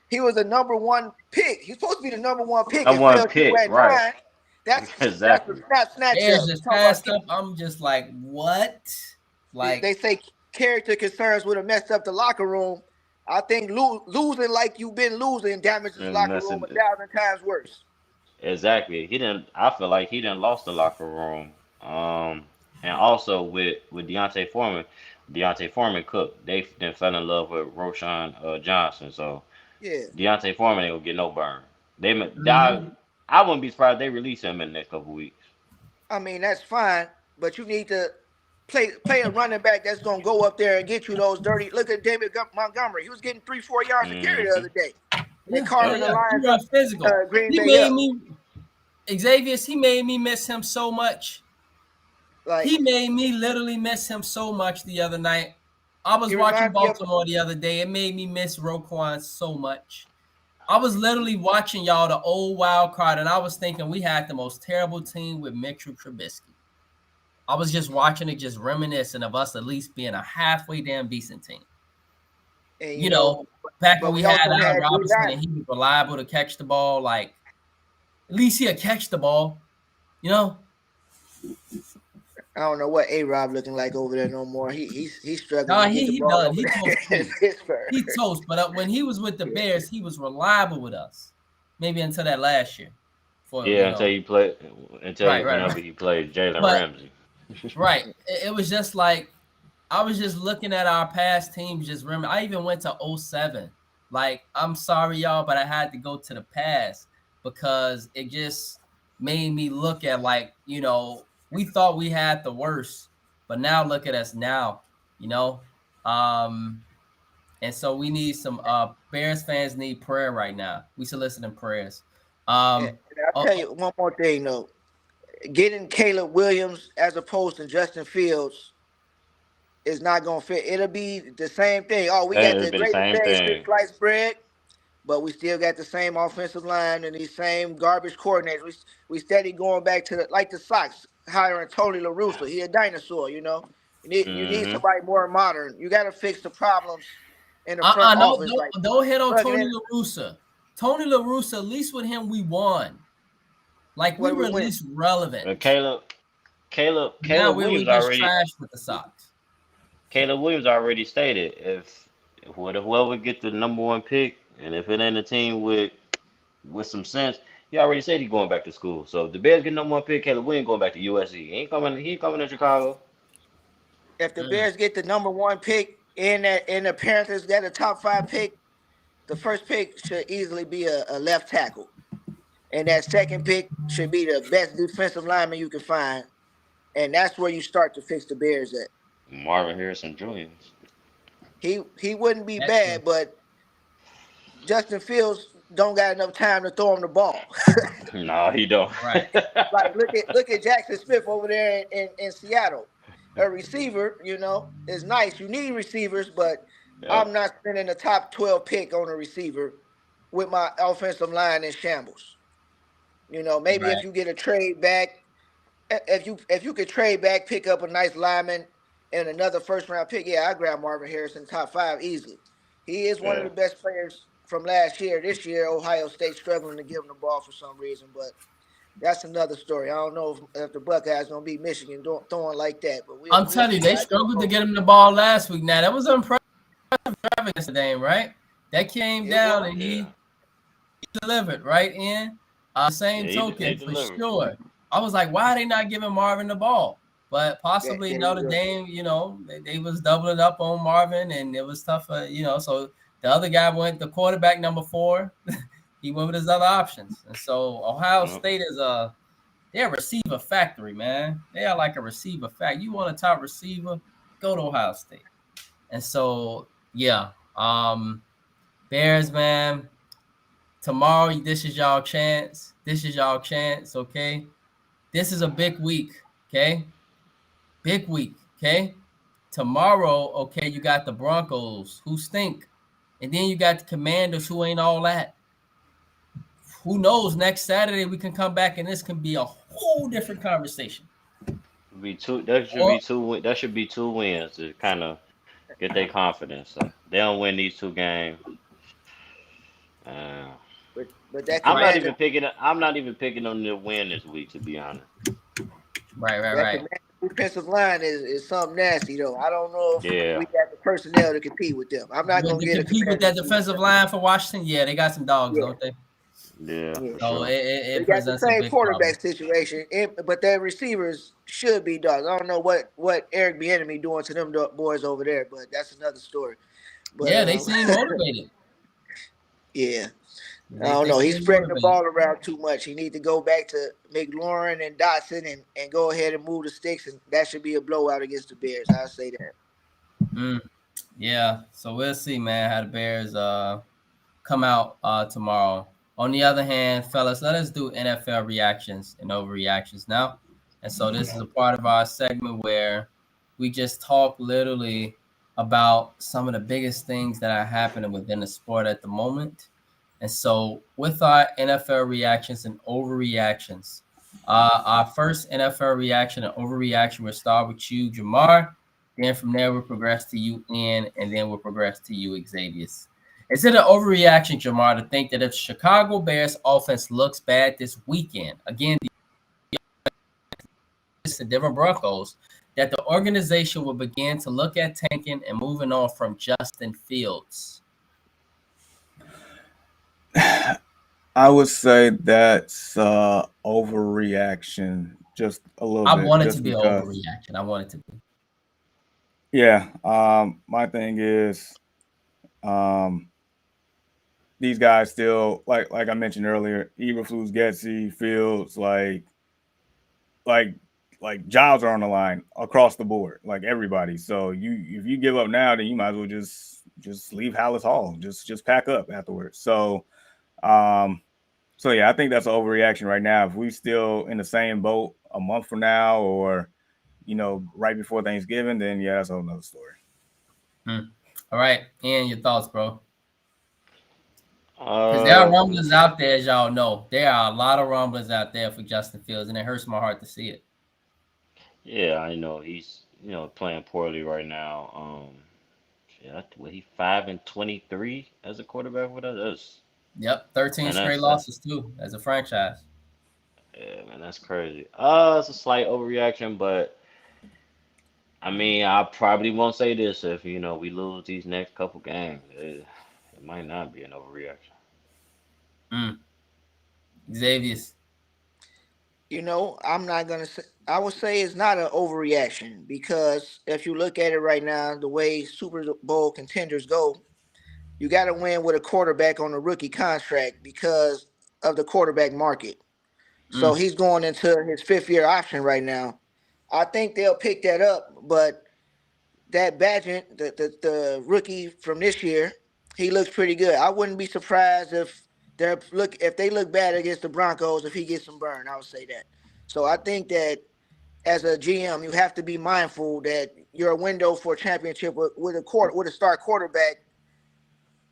he was a number 1 pick. He's supposed to be the number 1 pick. Number 1 pick, right? That's exactly. That's snatch just passed up. I'm just like, what? Like they say, character concerns would have messed up the locker room. I think losing like you've been losing damages the locker room 1,000 times worse. Exactly. I feel like he didn't lost the locker room. And also with Deontay Foreman cooked. They then fell in love with Roshan Johnson. So yeah, Deontay Foreman ain't gonna get no burn. I wouldn't be surprised if they release him in the next couple weeks. I mean, that's fine, but you need to play a running back that's going to go up there and get you those dirty. Look at David Montgomery. He was getting 3-4 yards a carry the other day. They carving the line. He got physical. Green he Bay made up. me. Xavier, he made me miss him so much. Like He made me literally miss him so much the other night. I was he watching reminds me of Baltimore the other day. It made me miss Roquan so much. I was literally watching y'all the old wild card, and I was thinking we had the most terrible team with Mitchell Trubisky. I was just watching it, just reminiscing of us at least being a halfway damn decent team. and You know, back when but we we had also Allen had D Robinson and line. he was reliable to catch the ball, like at least he'll catch the ball, you know. I don't know what A-Rob looking like over there no more. He's struggling No, to get the he ball done. over He toast there in too. Pittsburgh. He toast. But when he was with the Yeah. Bears, he was reliable with us. Maybe until that last year. For Yeah, until right. whenever he played Jalen But Ramsey. right, it was just like I was just looking at our past teams. Just remember, I even went to 07. Like, I'm sorry, y'all, but I had to go to the past because it just made me look at like, we thought we had the worst, but now look at us now, you know. And so we need some Bears fans need prayer right now. We soliciting prayers. And Um, I'll tell you one more thing though. Getting Caleb Williams as opposed to Justin Fields is not gonna fit. It'll be the same thing. Oh, we got It'll the be the greatest same days since thing. sliced bread, but we still got the same offensive line and these same garbage coordinators. We steady going back to the Sox hiring Tony La Russa. He a dinosaur, you know. You need Hmm. somebody more modern. You got to fix the problems in the front no, office, like don't hit on plugging Tony in. La Russa. Tony La Russa, at least with him, we won. Like we What do were we at win? least relevant. But Caleb Now we Williams just already trash with the Sox. Caleb Williams already stated if whoever get the number one pick, and if it ain't a team with some sense, he already said he's going back to school. So if the Bears get number one pick, Caleb Williams going back to USC. He ain't coming to Chicago. If the Mm, Bears get the number one pick in the Panthers got a top 5 pick, the first pick should easily be a left tackle. And that second pick should be the best defensive lineman you can find. And that's where you start to fix the Bears at. Marvin Harrison Jr. He wouldn't be that's true. bad, but Justin Fields don't got enough time to throw him the ball. No, he don't. Right. Like look at Jackson Smith over there in Seattle. A receiver, is nice. You need receivers, but Yep. I'm not spending a top 12 pick on a receiver with my offensive line in shambles. Maybe if Right. you get a trade back, if you could trade back, pick up a nice lineman and another first round pick, yeah, I grab Marvin Harrison top 5 easily. He is one of Yeah. the best players from last year. This year, Ohio State struggling to give him the ball for some reason, but that's another story. I don't know if the Buckeyes gonna beat Michigan throwing like that, but we'll I'm we'll telling you, see they how it struggled to goes. get him the ball last week. Now that was impressive driving this game, right? That came It down was. and Yeah. he delivered right in. Same Yeah, they token for delivered. sure. I was like, why are they not giving Marvin the ball? But Yeah, possibly yeah, Notre Dame, they was doubling up on Marvin, and it was tough. So the other guy went the quarterback number 4. He went with his other options, and so Ohio Yep. State is they're a receiver factory, man. They are like a receiver factory. You want a top receiver, go to Ohio State. And so yeah, Bears, man. Tomorrow, this is y'all chance. This is y'all chance, okay? This is a big week, okay? Big week, okay? Tomorrow, okay, you got the Broncos who stink. And then you got the Commanders who ain't all that. Who knows? Next Saturday we can come back and this can be a whole different conversation. Be two. That should Or be two. That should be 2 wins to kind of get their confidence. So they don't win these 2 games. Uh, but that I'm not right, commander even picking. I'm not even picking them to win this week, to be honest. that right. commander defensive line is something nasty though. I don't know if we Yeah. got the personnel to compete with them. I'm not When gonna they get a compete with commander. that defensive line for Washington, yeah, they got some dogs, Yeah, don't they? Yeah, yeah. for So sure. They it got the presents a same big problem. quarterback situation, but their receivers should be dogs. I don't know what Eric Bieniemy doing to them boys over there, but that's another story. But Yeah, they seem motivated. yeah, I They, don't they know. He's seem spreading the motivated. ball around too much. He need to go back to McLaurin and Dotson and go ahead and move the sticks, and that should be a blowout against the Bears. I'll say that. Mm, yeah, so we'll see, man, how the Bears come out tomorrow. On the other hand, fellas, let us do NFL reactions and overreactions now. And so this is a part of our segment where we just talk literally about some of the biggest things that are happening within the sport at the moment. And so with our NFL reactions and overreactions, our first NFL reaction and overreaction will start with you, Jamar. Then from there, we'll progress to you, Ian, and then we'll progress to you, Xavier. Is it an overreaction, Jamar, to think that if Chicago Bears offense looks bad this weekend, again, the Denver Broncos, that the organization will begin to look at tanking and moving on from Justin Fields? I would say that's overreaction just a little I bit, want it just to be an because. overreaction. I want it to be. Yeah. My thing is, um, these guys still like I mentioned earlier, Eberflus, Getsy, Fields, like like jobs are on the line across the board, like everybody. So if you give up now, then you might as well just leave Hallis Hall, just pack up afterwards. Um, so yeah, I think that's an overreaction right now. If we still in the same boat a month from now, or right before Thanksgiving, then yeah, that's a whole nother story. All right, Ian, your thoughts, bro? Because there are Uh, rumblings out there, as y'all know. There are a lot of rumblings out there for Justin Fields, and it hurts my heart to see it. yeah, I know he's playing poorly right now. Yeah, he 5-23 as a quarterback with us. Yep, 13 Man, straight that's losses too as a franchise. yeah, man, that's crazy. It's a slight overreaction, but I mean, I probably won't say this if we lose these next couple games. It might not be an overreaction. Mm. Xavier. I'm not gonna say. I would say it's not an overreaction because if you look at it right now, the way Super Bowl contenders go, you got to win with a quarterback on a rookie contract because of the quarterback market. So Mm. he's going into his 5th year option right now. I think they'll pick that up, but that Badgett, the rookie from this year, he looks pretty good. I wouldn't be surprised if they look bad against the Broncos if he gets some burn. I would say that. So I think that as a GM, you have to be mindful that your window for a championship with a star quarterback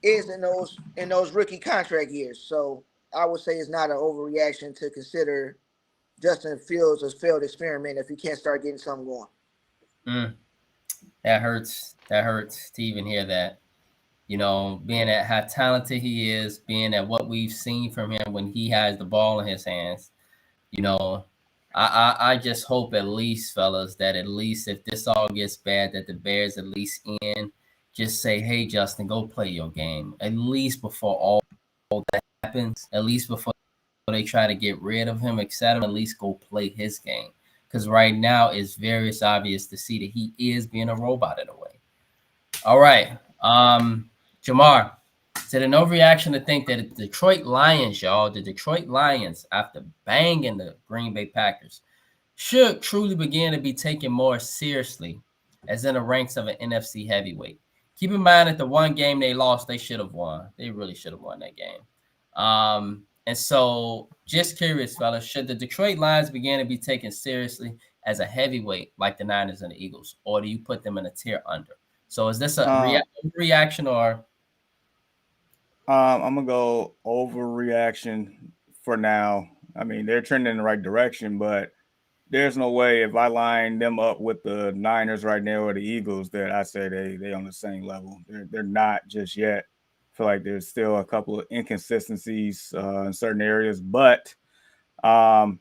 is in those rookie contract years. So I would say it's not an overreaction to consider Justin Fields a failed experiment if he can't start getting something going. Mm. That hurts. That hurts to even hear that. Being at how talented he is, being at what we've seen from him when he has the ball in his hands. You know, I just hope at least, fellas, that at least if this all gets bad, that the Bears at least just say, hey, Justin, go play your game. At least before all that happens, at least before they try to get rid of him, etc., at least go play his game. Because right now it's very obvious to see that he is being a robot in a way. All right. Jamar, is it an overreaction to think that the Detroit Lions, the Detroit Lions, after banging the Green Bay Packers, should truly begin to be taken more seriously as in the ranks of an NFC heavyweight? Keep in mind that the one game they lost, they should have won. They really should have won that game. And so just curious, fellas, should the Detroit Lions begin to be taken seriously as a heavyweight like the Niners and the Eagles, or do you put them in a tier under? So is this a reaction or? I'm gonna go overreaction for now. I mean, they're trending in the right direction, but there's no way if I line them up with the Niners right now or the Eagles that I say they on the same level. They're not just yet. I feel like there's still a couple of inconsistencies in certain areas, but um,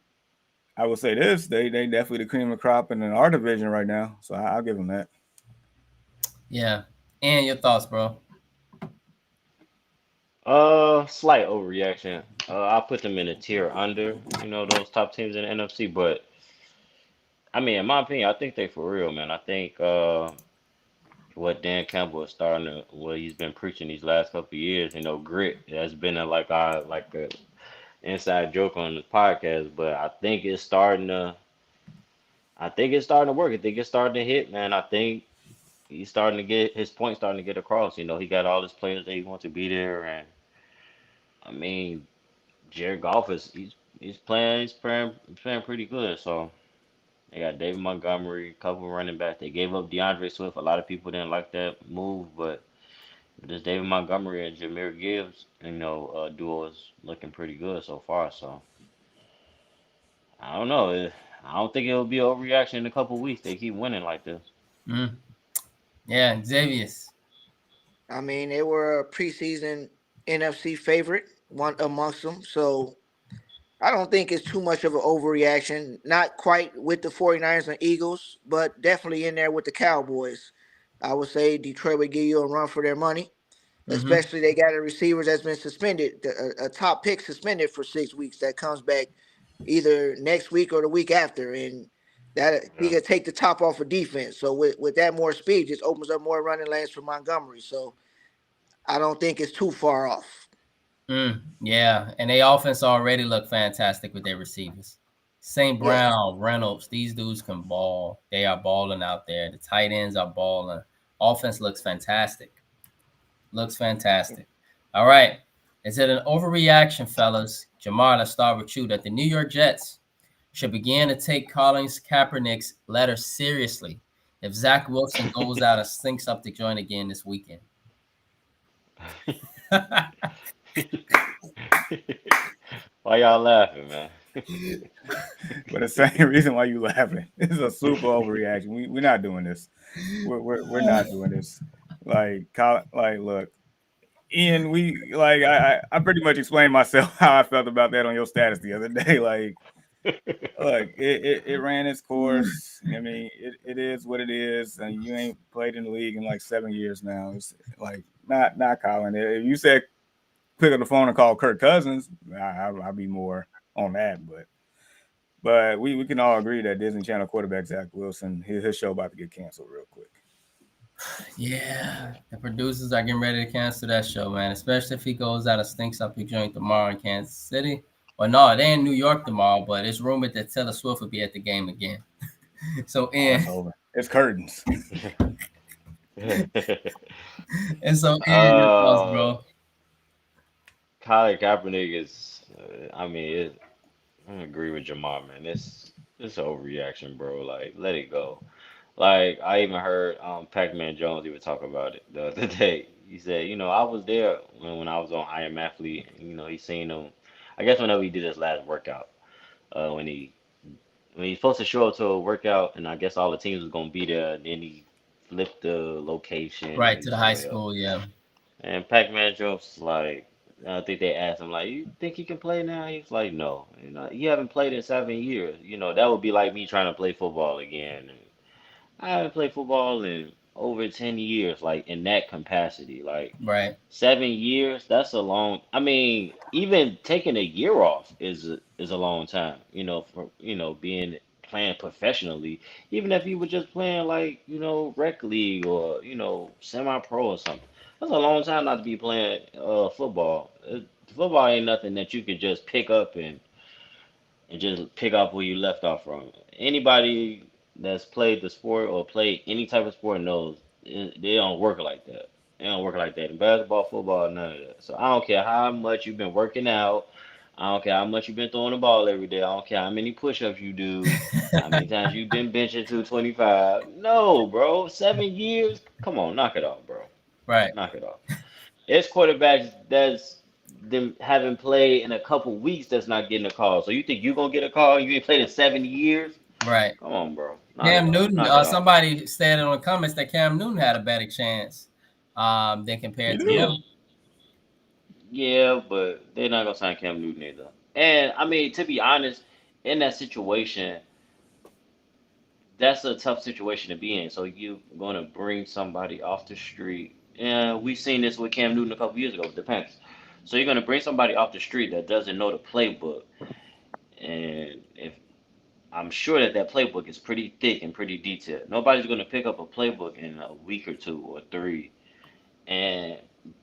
I will say this: they definitely the cream of the crop in our division right now. So I'll give them that. Yeah. And your thoughts, bro? Slight overreaction. I'll put them in a tier under, those top teams in the NFC. But I mean, in my opinion, I think they for real, man. I think what Dan Campbell is what he's been preaching these last couple of years, grit has been a inside joke on the podcast. But I think it's starting to work. I think it's starting to hit, man. I think he's starting to get his point starting to get across. He got all his players that he wants to be there, and I mean. Jared Goff he's playing pretty good. So they got David Montgomery, couple running back. They gave up DeAndre Swift. A lot of people didn't like that move, but this David Montgomery and Jameer Gibbs, duo is looking pretty good so far. So I don't know. I don't think it'll be an overreaction in a couple weeks. They keep winning like this. Mm. Yeah, Xavier's. I mean, they were a preseason NFC favorite, one amongst them. So I don't think it's too much of an overreaction. Not quite with the 49ers and Eagles, but definitely in there with the Cowboys. I would say Detroit would give you a run for their money, Mm-hmm. especially they got a receiver that's been suspended, a top pick suspended for 6 weeks that comes back either next week or the week after. And that he Yeah. can take the top off of defense. So with that more speed, just opens up more running lanes for Montgomery. So I don't think it's too far off. Yeah, and they offense already look fantastic with their receivers. St. Yes. Brown, Reynolds, these dudes can ball. They are balling out there. The tight ends are balling. Offense looks fantastic. Looks fantastic. All right. Is it an overreaction, fellas? Jamar, let's start with you. That the New York Jets should begin to take Colin Kaepernick's letter seriously if Zach Wilson goes out and stinks up the joint again this weekend. Why y'all laughing, man? For the same reason why you laughing. This is a super overreaction. We're not doing this. We're not doing this. Look, Ian, I pretty much explained myself how I felt about that on your status the other day. Like, look, it ran its course. I mean, it is what it is. And you ain't played in the league in like 7 years now. It's like not Colin. If you said pick up the phone and call Kirk Cousins, I'll be more on that. But we can all agree that Disney Channel quarterback Zach Wilson, his show about to get canceled real quick. Yeah, the producers are getting ready to cancel that show, man. Especially if he goes out and stinks up the joint tomorrow in Kansas City. Well, no, they're in New York tomorrow, but it's rumored that Taylor Swift will be at the game again. So, It's over. It's curtains. And so, your thoughts, bro. Colin Kaepernick is, I agree with Jamar, man. It's an overreaction, bro. Like, let it go. Like, I even heard Pac-Man Jones even talk about it the other day. He said, I was there when I was on I Am Athlete. He seen him. I guess whenever he did his last workout, when he's supposed to show up to a workout, and I guess all the teams was gonna be there, and then he flipped the location and Right, he to the high somewhere else. school, yeah. And Pac-Man Jones like, I think they asked him like, "You think he can play now?" He's like, "No, you haven't played in 7 years. That would be like me trying to play football again. And I haven't played football in over 10 years, like in that capacity. Like Right, 7 years, that's a long. I mean, even taking a year off is a long time. For being playing professionally, even if you were just playing like rec league or semi-pro or something. That's a long time not to be playing football. Football ain't nothing that you can just pick up and just pick up where you left off from. Anybody that's played the sport or played any type of sport knows they don't work like that. They don't work like that in basketball, football, none of that. So I don't care how much you've been working out. I don't care how much you've been throwing the ball every day. I don't care how many push-ups you do. How many times you've been benching 225. No, bro. 7 years? Come on, knock it off, bro. right, Knock it off. It's quarterbacks that's them having played in a couple weeks that's not getting a call. So you think you gonna get a call? You ain't played in 7 years? right. Come on, bro. Knock it Cam off. Newton, Knock it off. somebody said in the comments that Cam Newton had a better chance than compared to Yeah, him. yeah, but they're not gonna sign Cam Newton either. And I mean, to be honest, in that situation, that's a tough situation to be in. So you gonna bring somebody off the street. And we seen this with Cam Newton a couple years ago with the Panthers. So you're gonna bring somebody off the street that doesn't know the playbook. And if I'm sure that playbook is pretty thick and pretty detailed. Nobody's going to pick up a playbook in a week or 2 or 3 and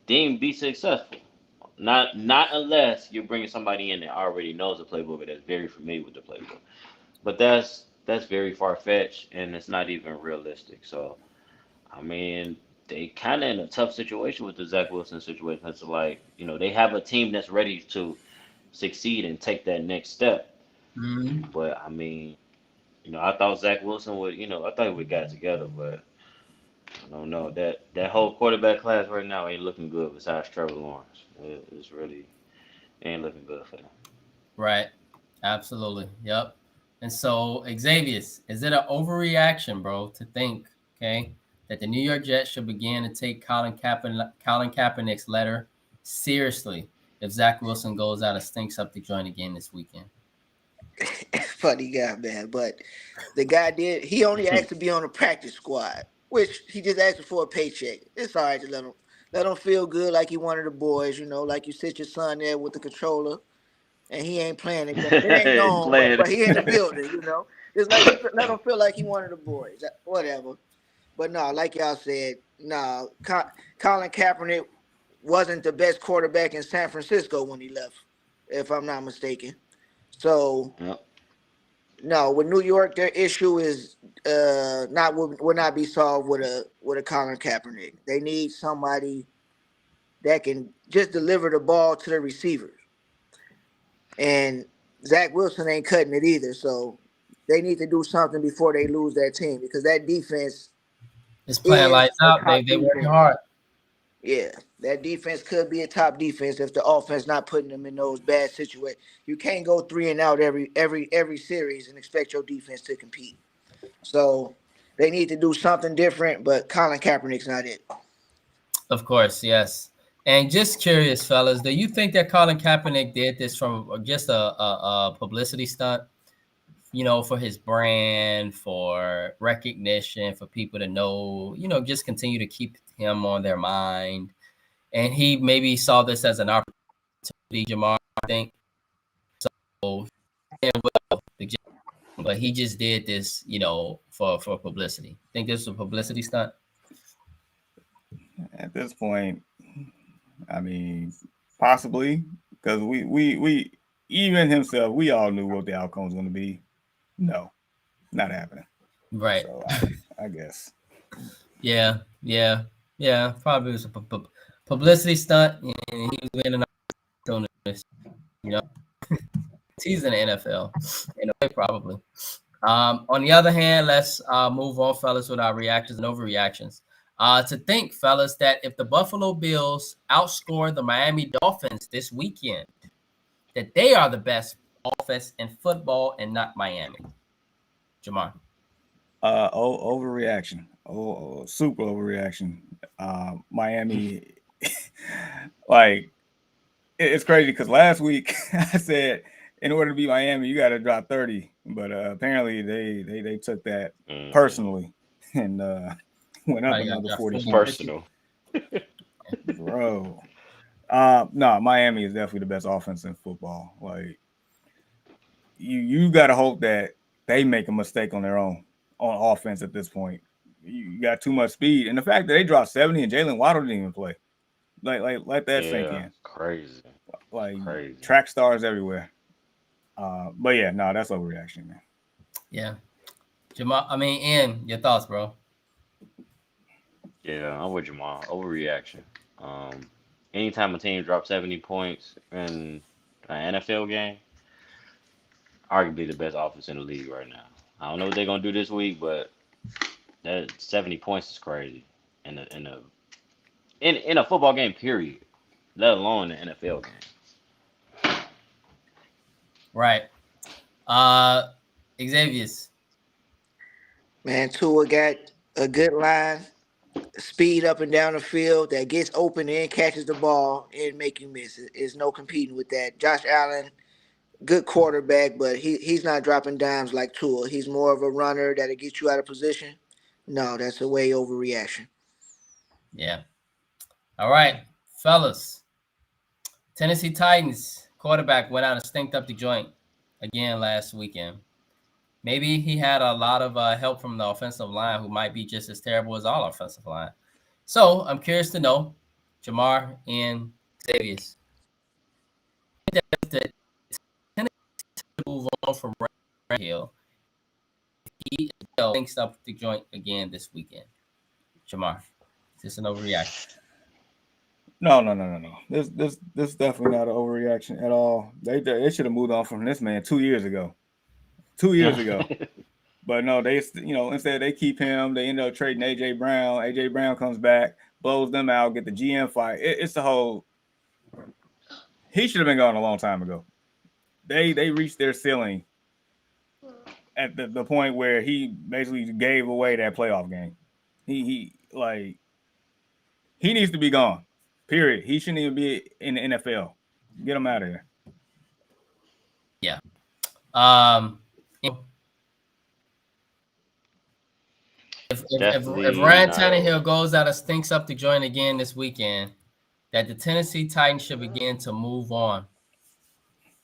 then be successful. Not unless you're bringing somebody in that already knows the playbook or that's very familiar with the playbook. But that's very far fetched and it's not even realistic. So I mean, they kind of in a tough situation with the Zach Wilson situation. It's like they have a team that's ready to succeed and take that next step. Mhm. But I mean, I thought Zach Wilson would, I thought he would got together, but I don't know. That whole quarterback class right now ain't looking good besides Trevor Lawrence. It's really ain't looking good for them. Right. Absolutely. Yep. And so, Xavier, is it an overreaction, bro, to think, okay, that the New York Jets should begin to take Colin Kaepernick's letter seriously if Zach Wilson goes out and stinks up the joint again this weekend? Funny guy, man. But the guy he only asked to be on the practice squad, which he just asked for a paycheck. It's all right to let him feel good like he one of the boys, like you sit your son there with the controller and he ain't playing the game. It ain't on, Playing. but he in the building. Just let him feel like he one of the boys. Whatever. But no, like y'all said, no, Colin Kaepernick wasn't the best quarterback in San Francisco when he left, if I'm not mistaken. So Yep. no, with New York, their issue is will not be solved with a Colin Kaepernick. They need somebody that can just deliver the ball to the receivers. And Zach Wilson ain't cutting it either. So they need to do something before they lose that team because that defense It's playing is lights a out. They top working defense. hard. Yeah, that defense could be a top defense if the offense not putting them in those bad situations. You can't go 3 and out every series and expect your defense to compete. So they need to do something different, but Colin Kaepernick's not it. Of course, yes. And just curious, fellas, do you think that Colin Kaepernick did this from just a publicity stunt? For his brand, for recognition, for people to know, just continue to keep him on their mind. And he maybe saw this as an opportunity, Jamar, I think. So, but he just did this, for publicity. Think this was a publicity stunt? At this point, I mean, possibly because we even himself, we all knew what the outcome was going to be. No, not happening. Right. So I guess. Yeah. Probably was a publicity stunt, and he was in an opportunity. He's in the NFL, probably. On the other hand, let's move on, fellas, with our reactions and overreactions. To think, fellas, that if the Buffalo Bills outscore the Miami Dolphins this weekend, that they are the best offense in football and not Miami. Jamar. Overreaction. Super overreaction. Miami, like it's crazy because last week I said in order to beat Miami, you got to drop 30, but apparently they took that personally and went up another 40 It's points. personal, bro. No, Miami is definitely the best offense in football. Like you got to hope that they make a mistake on their own on offense at this point. You got too much speed, and the fact that they dropped 70 and Jalen Waddle didn't even play. Like let that sink in. Crazy. Like Crazy. Track stars everywhere. But yeah, no, that's overreaction, man. Yeah. Jamal, Ian, your thoughts, bro? Yeah, I'm with Jamal. Overreaction. Anytime a team drops 70 points in an NFL game, arguably the best offense in the league right now. I don't know what they're gonna do this week, but that 70 points is crazy in a football game, period. Let alone an NFL game. Right. Xavier. Man, Tua got a good line, speed up and down the field that gets open and catches the ball and make you miss it. There's no competing with that. Josh Allen, good quarterback, but he's not dropping dimes like Tua. He's more of a runner that'll get you out of position. No, that's a way overreaction. Yeah. All right, fellas. Tennessee Titans quarterback went out and stinked up the joint again last weekend. Maybe he had a lot of help from the offensive line, who might be just as terrible as all offensive line. So I'm curious to know, Jamar and Xavier, that Tennessee move on from Hill. He stinks up the joint again this weekend. Jamar, is this an overreaction? No. This definitely not an overreaction at all. They should have moved on from this man 2 years ago. 2 years ago. But no, instead they keep him. They end up trading AJ Brown. AJ Brown comes back, blows them out, get the GM fight. It's the whole. He should have been gone a long time ago. They reached their ceiling at the point where he basically gave away that playoff game. He needs to be gone. Period. He shouldn't even be in the NFL. Get him out of here. Yeah. If Ryan Tannehill goes out and stinks up the joint again this weekend, that the Tennessee Titans should begin to move on.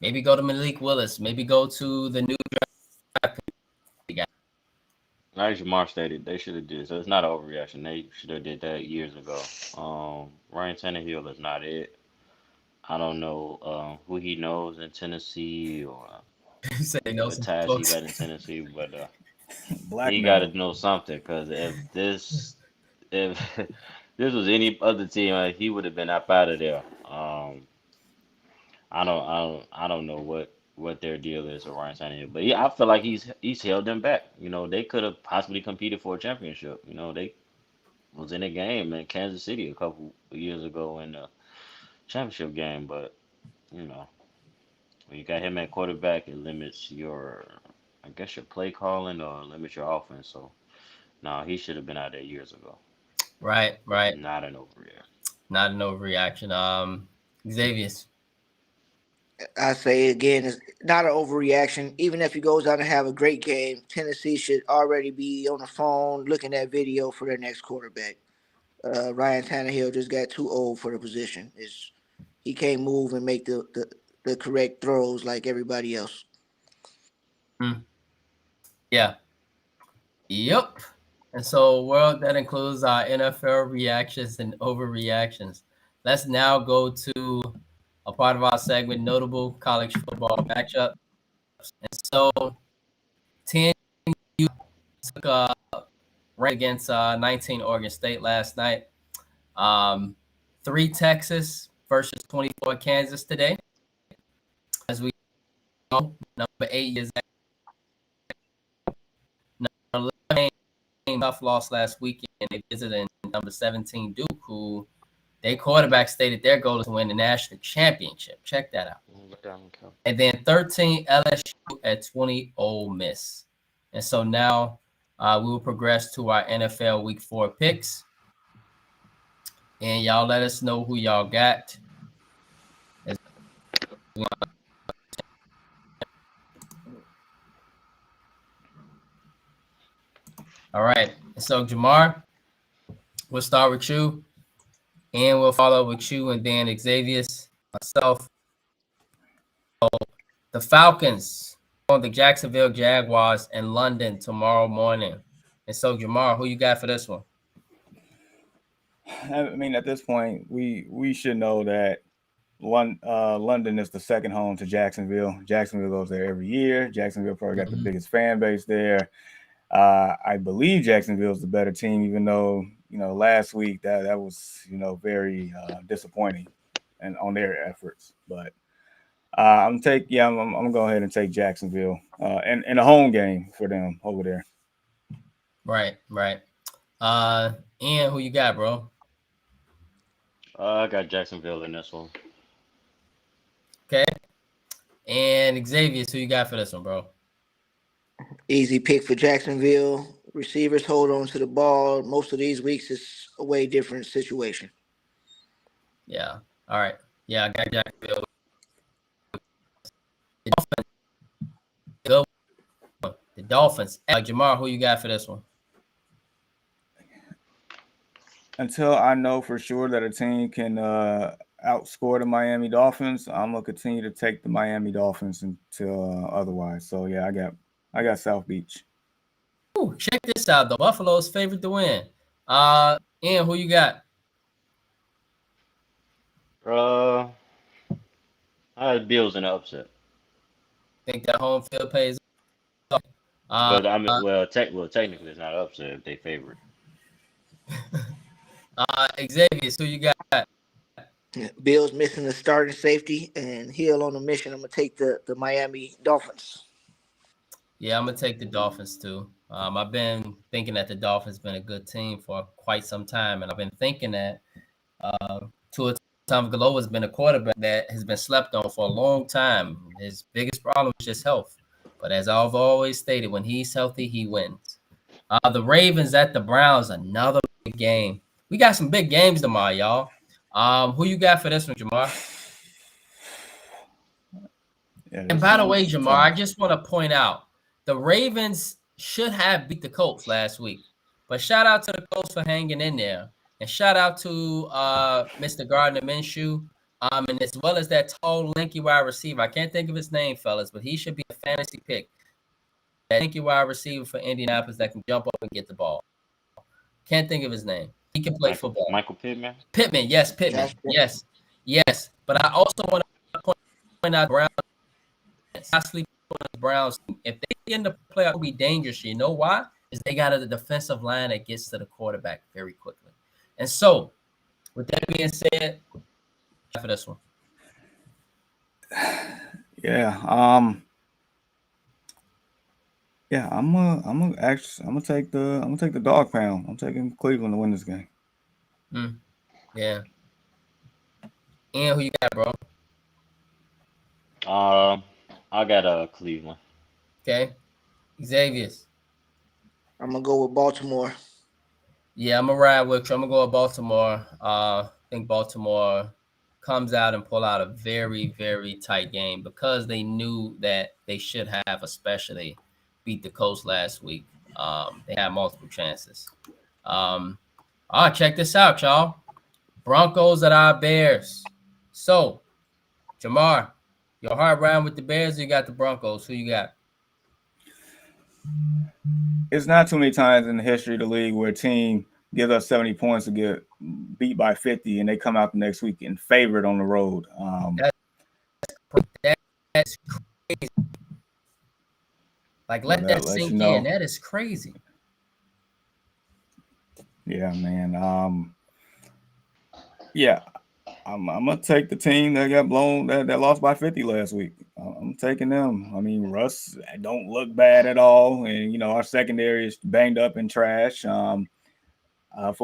Maybe go to Malik Willis. Maybe go to the new draft. Like Jamar stated, they should have did. So it's not an overreaction. They should have did that years ago. Ryan Tannehill is not it. I don't know who he knows in Tennessee or what ties he got in Tennessee, but he got to know something because if this was any other team, he would have been up out of there. I don't know what their deal is with Ryan Tannehill, but yeah, I feel like he's held them back. You know, they could have possibly competed for a championship. You know, they was in a game in Kansas City a couple years ago in the championship game, but you know, when you got him at quarterback, it limits your, I guess, your play calling or limits your offense. So, no, he should have been out there years ago. Right. Not an overreaction. Not an overreaction. Xavier. I say again, it's not an overreaction. Even if he goes out and have a great game, Tennessee should already be on the phone looking at video for their next quarterback. Ryan Tannehill just got too old for the position. He can't move and make the correct throws like everybody else. Yeah. Yep. And so, world, that includes our NFL reactions and overreactions. Let's now go to a part of our segment, notable college football matchups. And so, 10 took a right against 19 Oregon State last night. 3 Texas versus 24 Kansas today. As we know, number 8 is number 11 tough loss last weekend. They visited number 17 Duke, who their quarterback stated their goal is to win the national championship. Check that out. And then 13 LSU at 20 Ole Miss. And so now we will progress to our NFL Week 4 picks. And y'all let us know who y'all got. All right. So, Jamar, we'll start with you. And we'll follow with you and then Xavier, myself. So, the Falcons on the Jacksonville Jaguars in London tomorrow morning. And so, Jamar, who you got for this one? I mean, at this point, we should know that London is the second home to Jacksonville. Jacksonville goes there every year. Jacksonville probably got the biggest fan base there. I believe Jacksonville is the better team, even though last week that was very disappointing and on their efforts. But I'm gonna go ahead and take Jacksonville and a home game for them over there. Right. Ian, who you got, bro? I got Jacksonville in this one. Okay. And Xavier, who you got for this one, bro? Easy pick for Jacksonville. Receivers hold on to the ball. Most of these weeks, it's a way different situation. Yeah. All right. Yeah, I got Jacksonville. The Dolphins. Jamar, who you got for this one? Until I know for sure that a team can outscore the Miami Dolphins, I'm gonna continue to take the Miami Dolphins until otherwise. So yeah, I got South Beach. Ooh, check this out. The Buffalo's favorite to win. Ian, who you got? I had Bills in the upset. Think that home field pays off. But I mean, technically it's not an upset if they favorite. Xavier, who you got? Bills missing the starting safety, and Hill on a mission. I'm gonna take the Miami Dolphins. Yeah, I'm gonna take the Dolphins too. I've been thinking that the Dolphins been a good team for quite some time, and I've been thinking that Tua Tagovailoa has been a quarterback that has been slept on for a long time. His biggest problem is just health, but as I've always stated, when he's healthy, he wins. The Ravens at the Browns, another big game. We got some big games tomorrow, y'all. Who you got for this one, Jamar? Yeah, And by the way, Jamar, I just want to point out the Ravens should have beat the Colts last week, but shout out to the Colts for hanging in there, and shout out to Mr. Gardner Minshew, and as well as that tall, lanky wide receiver. I can't think of his name, fellas, but he should be a fantasy pick. That lanky wide receiver for Indianapolis that can jump up and get the ball. Can't think of his name. He can play football. Michael Pittman. Pittman, yes, Pittman, yes. But I also want to point out Brown. I sleep on the Browns. If they get in the playoff, it'll be dangerous. You know why? Is they got a defensive line that gets to the quarterback very quickly. And so, with that being said, for this one. Yeah. Yeah, I'm gonna take the dog pound. I'm taking Cleveland to win this game. Yeah. And who you got, bro? I got Cleveland. Okay. Xavier's. I'm gonna go with Baltimore. Yeah, I'm gonna ride with you. I'm gonna go with Baltimore. I think Baltimore comes out and pull out a very, very tight game because they knew that they should have, especially beat the Colts last week. They had multiple chances. All right, check this out, y'all. Broncos at our Bears. So, Jamar, your heart round with the Bears, or you got the Broncos? Who you got? It's not too many times in the history of the league where a team gives us 70 points to get beat by 50, and they come out the next week and favored on the road. That's crazy. Like, let that sink in. That is crazy. Yeah, man. Yeah, I'm gonna take the team that got blown, that lost by 50 last week. I'm taking them. I mean, Russ don't look bad at all, and our secondary is banged up and trash. For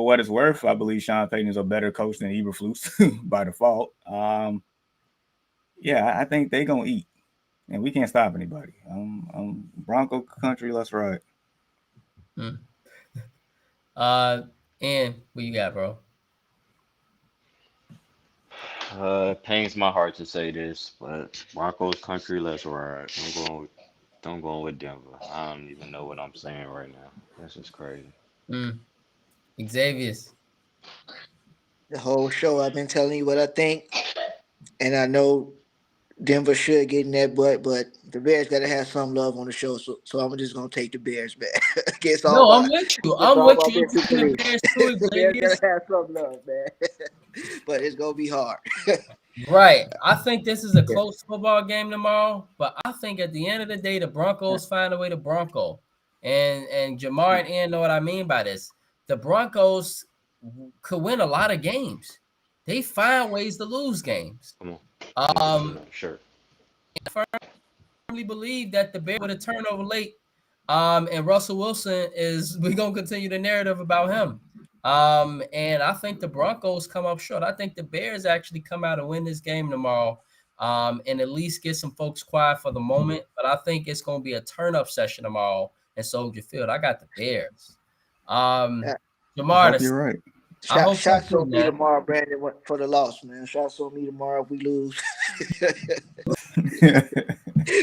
what it's worth, I believe Sean Payton is a better coach than Eberflus by default. Yeah, I think they're gonna eat, and we can't stop anybody. Bronco country, let's ride. And what you got, bro? It pains my heart to say this, but Broncos country, let's ride. I'm going with Denver. I don't even know what I'm saying right now. This is crazy. Xavier's. The whole show, I've been telling you what I think, and I know Denver should get in that butt, but the Bears got to have some love on the show, so I'm just going to take the Bears back. I'm with you. The Bears got to have some love, man. But it's going to be hard. Right. I think this is a close football game tomorrow, but I think at the end of the day, the Broncos find a way to Bronco. And Jamar and Ian know what I mean by this. The Broncos could win a lot of games. They find ways to lose games. Come on. Sure. I firmly believe that the Bears with a turnover late, and Russell Wilson we're gonna continue the narrative about him. And I think the Broncos come up short. I think the Bears actually come out and win this game tomorrow, and at least get some folks quiet for the moment. But I think it's gonna be a turn-up session tomorrow in Soldier Field. I got the Bears. Jamar, you're right. Shots on me tomorrow, Brandon, for the loss, man. Shots on me tomorrow if we lose.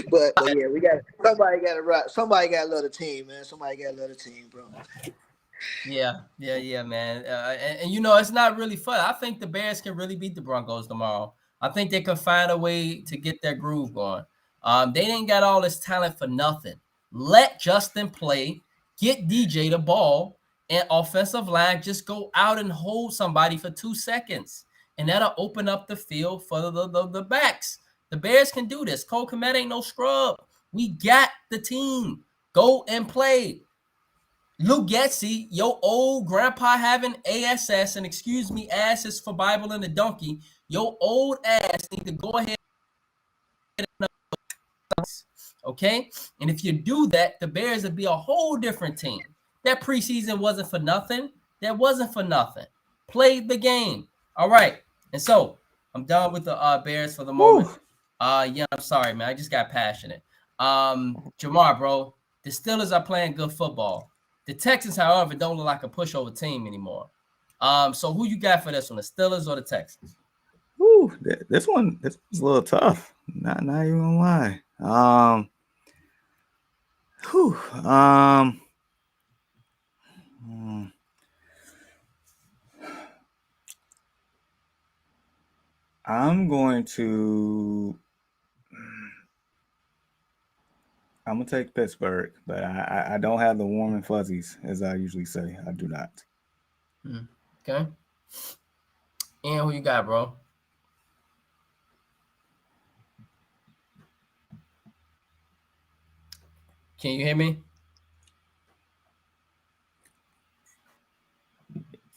but yeah, somebody got to rock. Somebody got to love the team, man. Somebody got to love the team, bro. Yeah, man. And it's not really fun. I think the Bears can really beat the Broncos tomorrow. I think they can find a way to get their groove going. They didn't got all this talent for nothing. Let Justin play, get DJ the ball, and offensive line just go out and hold somebody for 2 seconds, and that'll open up the field for the backs. The Bears can do this. Cole Kmet ain't no scrub. We got the team. Go and play. Luke Getzey, your old grandpa having ASS, and excuse me, ass is for Bible and a donkey. Your old ass need to go ahead. Okay, and if you do that, the Bears would be a whole different team. That preseason wasn't for nothing. That wasn't for nothing. Played the game. All right, and so I'm done with the Bears for the moment. Yeah, I'm sorry, man. I just got passionate. Jamar, bro, the Steelers are playing good football. The Texans, however, don't look like a pushover team anymore. So who you got for this one, the Steelers or the Texans? Woo, this one was a little tough. Not even gonna lie. I'm gonna take Pittsburgh, but I don't have the warm and fuzzies, as I usually say. I do not. Okay. And who you got, bro? Can you hear me?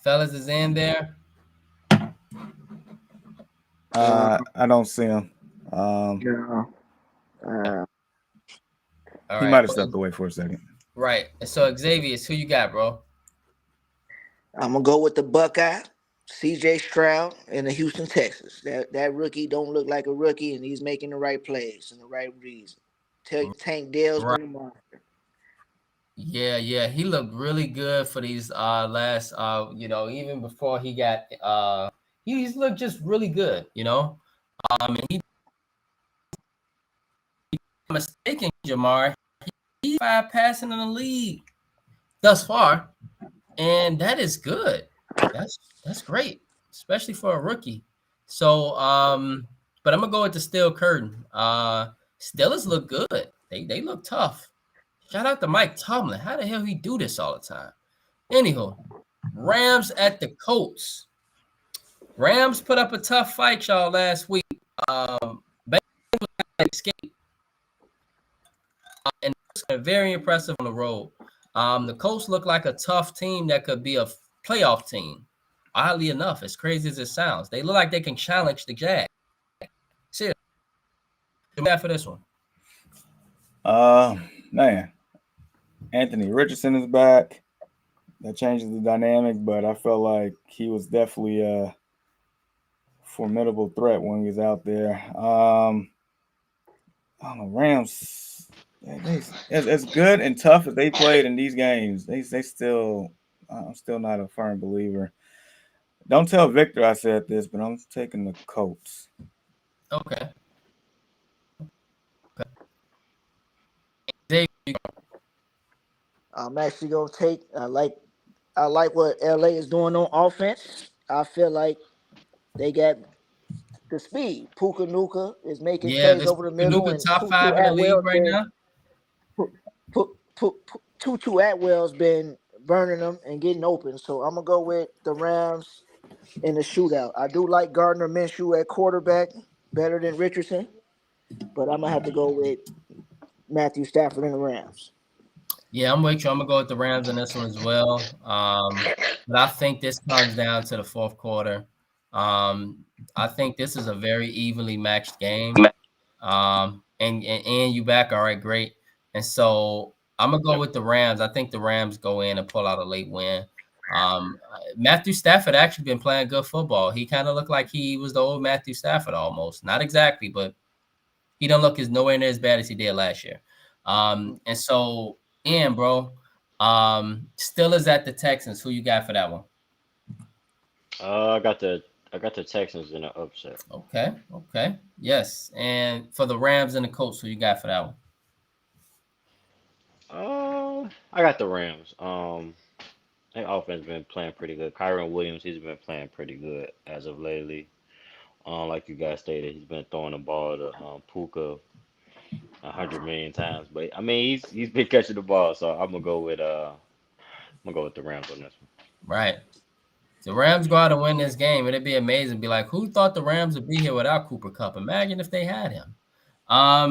Fellas is in there. I don't see him. No. All he right. might have stepped away for a second. Right. And so Xavier, who you got, bro? I'm gonna go with the Buckeye, C.J. Stroud, and the Houston Texans. That rookie don't look like a rookie, and he's making the right plays and the right reason. Tell you, Tank Dell's been a monster. Yeah, he looked really good for these last even before he got he's looked just really good, and he mistaken Jamar. He's 5 passing in the league thus far, and that is good. That's great, especially for a rookie. So but I'm gonna go with the Steel Curtain. Steelers look good. They look tough. Shout out to Mike Tomlin. How the hell he do this all the time? Anywho, Rams at the Colts. Rams put up a tough fight, y'all, last week. Escape. And it's very impressive on the road. The Colts look like a tough team that could be a playoff team. Oddly enough, as crazy as it sounds, they look like they can challenge the Jags. Seriously, for this one. Man, Anthony Richardson is back. That changes the dynamic, but I felt like he was definitely a formidable threat when he was out there. I don't know, Rams, as good and tough as they played in these games, they still, I'm still not a firm believer. Don't tell Victor I said this, but I'm taking the Colts. Okay. I'm actually gonna take. I like what LA is doing on offense. I feel like they got the speed. Puka Nuka is making plays over the middle, and top 5 in the league right now. Tutu Atwell's been burning them and getting open. So I'm gonna go with the Rams in the shootout. I do like Gardner Minshew at quarterback better than Richardson, but I'm gonna have to go with Matthew Stafford and the Rams. Yeah, I'm with you. I'm gonna go with the Rams in this one as well. But I think this comes down to the fourth quarter. I think this is a very evenly matched game. And you back, all right, great. And so I'm gonna go with the Rams. I think the Rams go in and pull out a late win. Matthew Stafford actually been playing good football. He kind of looked like he was the old Matthew Stafford almost. Not exactly, but he don't look nowhere near as bad as he did last year. And so, Ian, bro, Steelers at the Texans. Who you got for that one? I got the Texans in an upset. Okay. Yes. And for the Rams and the Colts, who you got for that one? I got the Rams. Their offense been playing pretty good. Kyron Williams, he's been playing pretty good as of lately. Like you guys stated, he's been throwing the ball to Puka 100 million times. But I mean, he's been catching the ball, so I'm gonna go with the Rams on this one. Right. The Rams go out and win this game, it'd be amazing. Be like, who thought the Rams would be here without Cooper Kupp? Imagine if they had him. All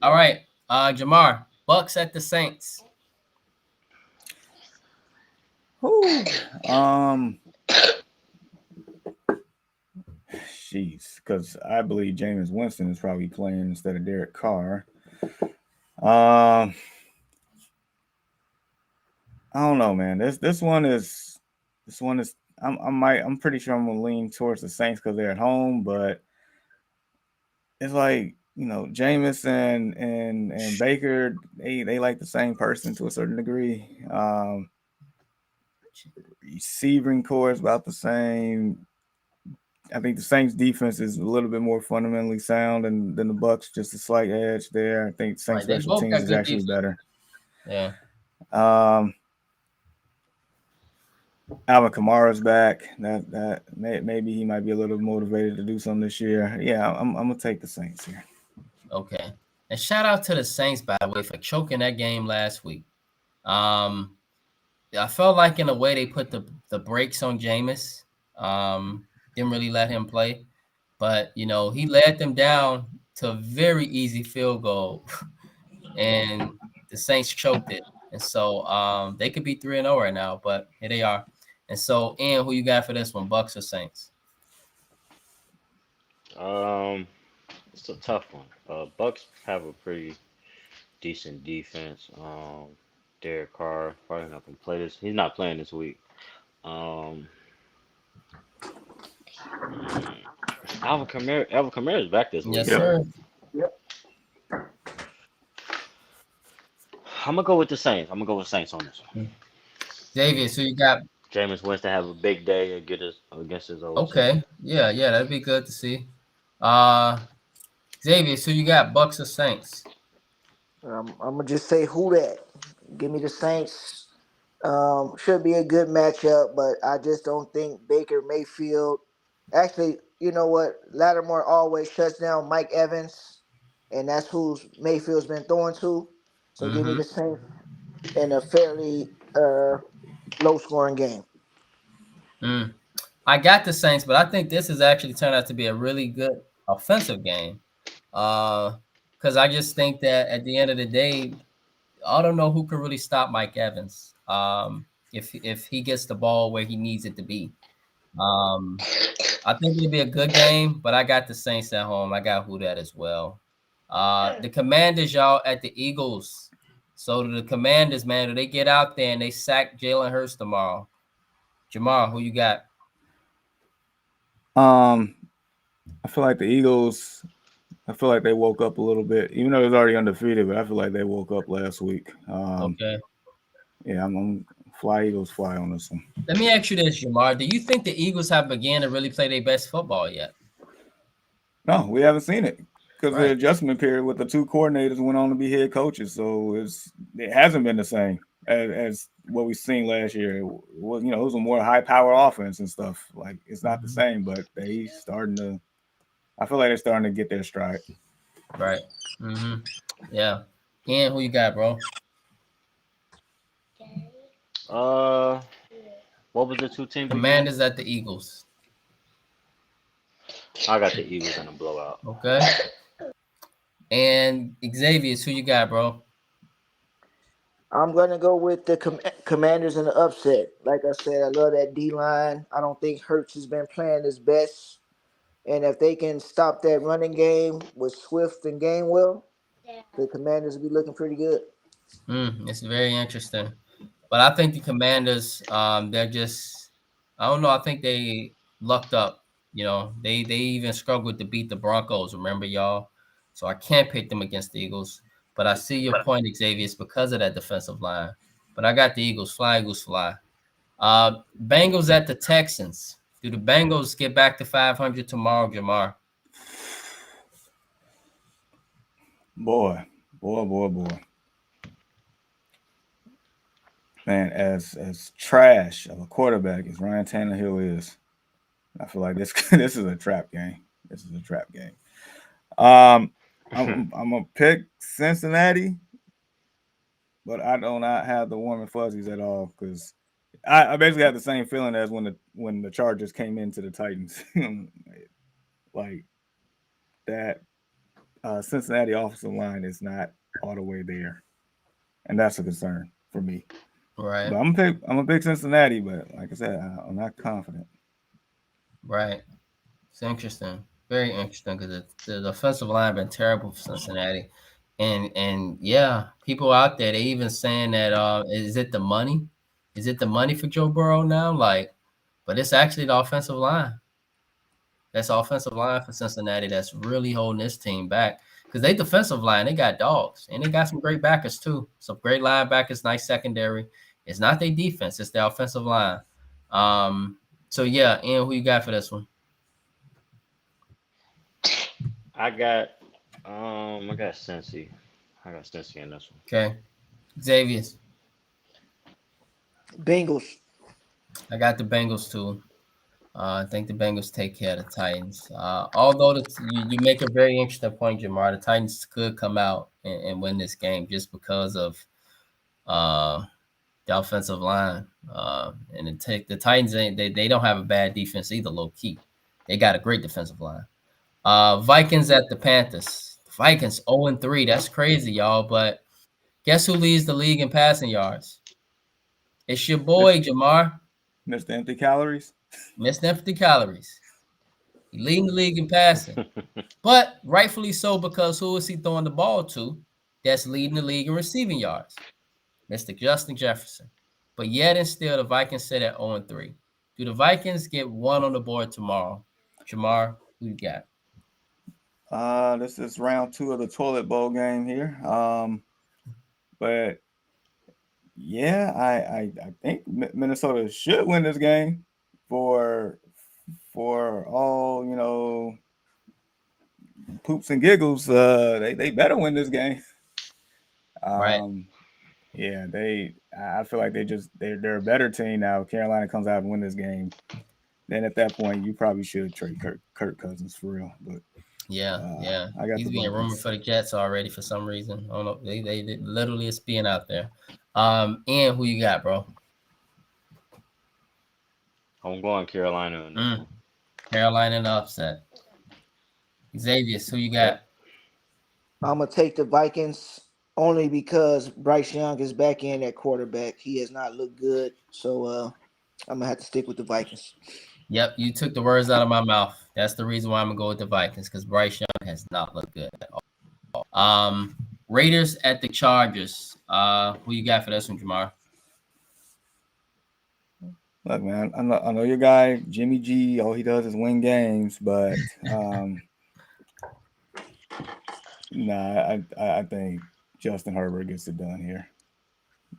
right, Jamar, Bucks at the Saints. Whew. Jeez, because I believe Jameis Winston is probably playing instead of Derek Carr. I don't know, man. This one is I'm pretty sure I'm gonna lean towards the Saints because they're at home, but it's like, Jameis and Baker, they like the same person to a certain degree. Receiving core is about the same. I think the Saints defense is a little bit more fundamentally sound than the Bucks, just a slight edge there. I think Saints Right, they special both teams got is good actually defense. better. Yeah. Alvin Kamara's back. That maybe he might be a little motivated to do something this year. Yeah, I'm gonna take the Saints here. Okay. And shout out to the Saints, by the way, for choking that game last week. I felt like in a way they put the brakes on Jameis. Didn't really let him play. But, he led them down to a very easy field goal. And the Saints choked it. And so they could be 3-0 right now, but here they are. And so, Ian, who you got for this one, Bucks or Saints? It's a tough one. Bucks have a pretty decent defense. Derek Carr probably not gonna play this. He's not playing this week. Um, Alvin Kamara is back this week, Yes, Yep. right? sir. I'm gonna go with the Saints. I'm gonna go with Saints on this one. David, so you got Jameis Winston have a big day against his old team. okay. Yeah, that'd be good to see. Xavier, so you got Bucks or Saints? I'm gonna just say who that. Give me the Saints. Should be a good matchup, but I just don't think Baker Mayfield. Actually, you know what? Lattimore always shuts down Mike Evans, and that's who Mayfield's been throwing to. So give me Mm-hmm. the Saints in a fairly low scoring game. I got the Saints, but I think this has actually turned out to be a really good offensive game. Because I just think that at the end of the day, I don't know who can really stop Mike Evans. If he gets the ball where he needs it to be. I think it'll be a good game, but I got the Saints at home. I got who that as well. The Commanders, y'all, at the Eagles. So the Commanders, man, do they get out there and they sack Jalen Hurts tomorrow? Jamar, who you got? I feel like the Eagles. I feel like they woke up a little bit, even though it was already undefeated. But I feel like they woke up last week. Okay. Yeah, I'm fly Eagles fly on this one. Let me ask you this, Jamar. Do you think the Eagles have began to really play their best football yet? No, we haven't seen it because the Right. adjustment period with the two coordinators went on to be head coaches. So it hasn't been the same as what we've seen last year. It was, it was a more high power offense and stuff. Like it's not the same, but they starting to. I feel like they're starting to get their stride. Right. Mm-hmm. Yeah. Ian, who you got, bro? Uh, what was the two teams again? Commanders at the Eagles. I got the Eagles in a blowout. Okay. And Xavier, who you got, bro? I'm gonna go with the Commanders in the upset. Like I said, I love that D line. I don't think Hurts has been playing his best, and if they can stop that running game with Swift and Gainwell, the Commanders will be looking pretty good. It's very interesting. But I think the Commanders, they're just, I don't know. I think they lucked up. They even struggled to beat the Broncos. Remember, y'all. So I can't pick them against the Eagles. But I see your point, Xavier. It's because of that defensive line. But I got the Eagles. Fly, Eagles, fly. Bengals at the Texans. Do the Bengals get back to 500 tomorrow, Jamar? Boy. Man, as trash of a quarterback as Ryan Tannehill is, I feel like this this is a trap game. I'm gonna pick Cincinnati, but I do not have the warm and fuzzies at all because I basically have the same feeling as when the Chargers came into the Titans, like that. Cincinnati offensive line is not all the way there, and that's a concern for me. Right. But I'm a big Cincinnati, but like I said, I'm not confident. Right. It's interesting. Very interesting because the offensive line been terrible for Cincinnati. And yeah, people out there, they even saying that is it the money? Is it the money for Joe Burrow now? Like, but it's actually the offensive line. That's offensive line for Cincinnati that's really holding this team back. Because they defensive line, they got dogs. And they got some great backers too. Some great linebackers, nice secondary. It's not their defense, it's their offensive line. So yeah, Ian, who you got for this one? I got Cincy. I got Cincy in this one. Okay. Xavier. Bengals. I got the Bengals too. I think the Bengals take care of the Titans. Although you make a very interesting point, Jamar. The Titans could come out and win this game just because of the offensive line. And the Titans they don't have a bad defense either, low key. They got a great defensive line. Vikings at the Panthers. Vikings 0-3. That's crazy, y'all. But guess who leads the league in passing yards? It's your boy, Jamar. Mr. Empty Calories. Missed empty calories. He leading the league in passing. But rightfully so, because who is he throwing the ball to that's leading the league in receiving yards? Mr. Justin Jefferson. But yet and still, the Vikings sit at 0-3. Do the Vikings get one on the board tomorrow? Jamar, who you got? This is round 2 of the toilet bowl game here. But yeah, I think Minnesota should win this game for all, poops and giggles. They better win this game. Right. Yeah, I feel like they're a better team now. Carolina comes out and win this game. Then at that point, you probably should trade Kirk Cousins for real. But yeah. I got He's the being rumored Vikings. for the Jets already for some reason. I don't know. They literally is being out there. Ian, who you got, bro? I'm going Carolina in this one. Carolina in the upset. Xavier, who you got? I'm gonna take the Vikings only because Bryce Young is back in at quarterback. He has not looked good, so I'm gonna have to stick with the Vikings. Yep, you took the words out of my mouth. That's the reason why I'm gonna go with the Vikings, because Bryce Young has not looked good at all. Raiders at the Chargers. Who you got for this one, Jamar? Look, man, I know your guy Jimmy G. All he does is win games, but I think Justin Herbert gets it done here,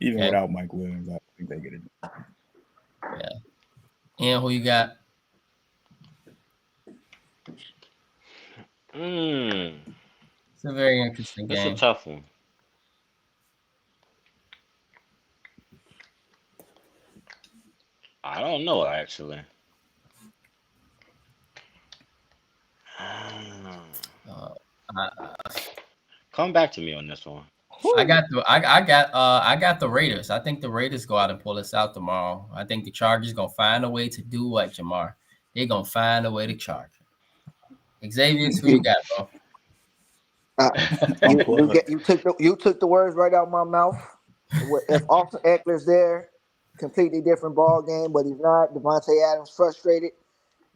even without Mike Williams. I think they get it done. Yeah. And who you got? It's a very interesting game. It's a tough one. I don't know, actually. Come back to me on this one. I got the Raiders. I think the Raiders go out and pull this out tomorrow. I think the Chargers gonna find a way to do what, Jamar? They're gonna find a way to charge. Xavier, who you got, bro? You took the words right out my mouth. If Austin Eckler's there, completely different ball game, but he's not. Devontae Adams frustrated.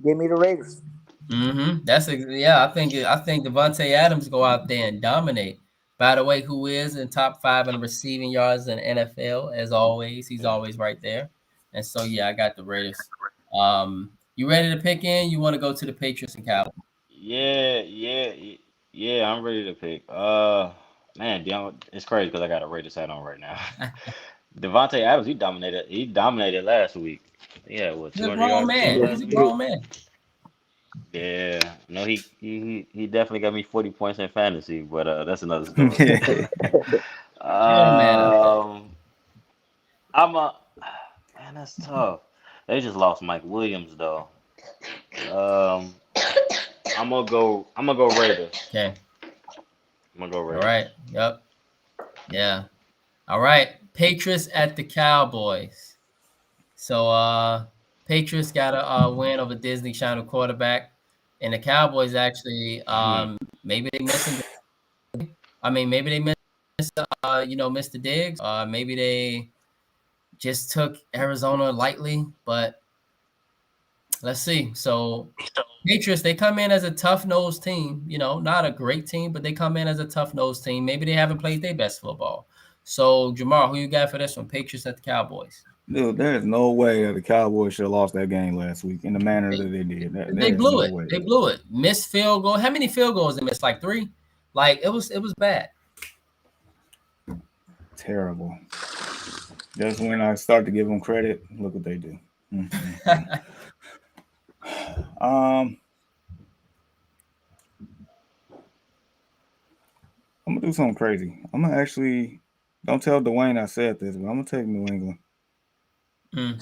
Give me the Raiders. I think Devontae Adams go out there and dominate. By the way, who is in top 5 in receiving yards in NFL? As always, he's always right there. And so yeah, I got the Raiders. You ready to pick in? You want to go to the Patriots and Cowboys? Yeah. I'm ready to pick. Man, it's crazy because I got a Raiders hat on right now. Devontae Adams, he dominated last week. Yeah, what? He's a grown man. He's a grown man. Yeah, no, he definitely got me 40 points in fantasy, but that's another story. Man, that's tough. They just lost Mike Williams though. I'm gonna go Raiders. Okay. I'm gonna go Raiders. All right. Yep. Yeah. All right. Patriots at the Cowboys. So Patriots got a win over Disney Channel quarterback, and the Cowboys actually maybe they missing. Maybe they missed Mr. Diggs. Maybe they just took Arizona lightly, but let's see. So Patriots, they come in as a tough-nosed team, not a great team, but they come in as a tough-nosed team. Maybe they haven't played their best football. So, Jamar, who you got for this one? Patriots at the Cowboys. Dude, there is no way that the Cowboys should have lost that game last week in the manner that they did. They blew it. They blew it. Missed field goal. How many field goals they missed? Like 3? Like, it was bad. Terrible. Just when I start to give them credit, look what they do. I'm gonna do something crazy. I'm gonna actually don't tell Dwayne I said this, but I'm gonna take New England. I'm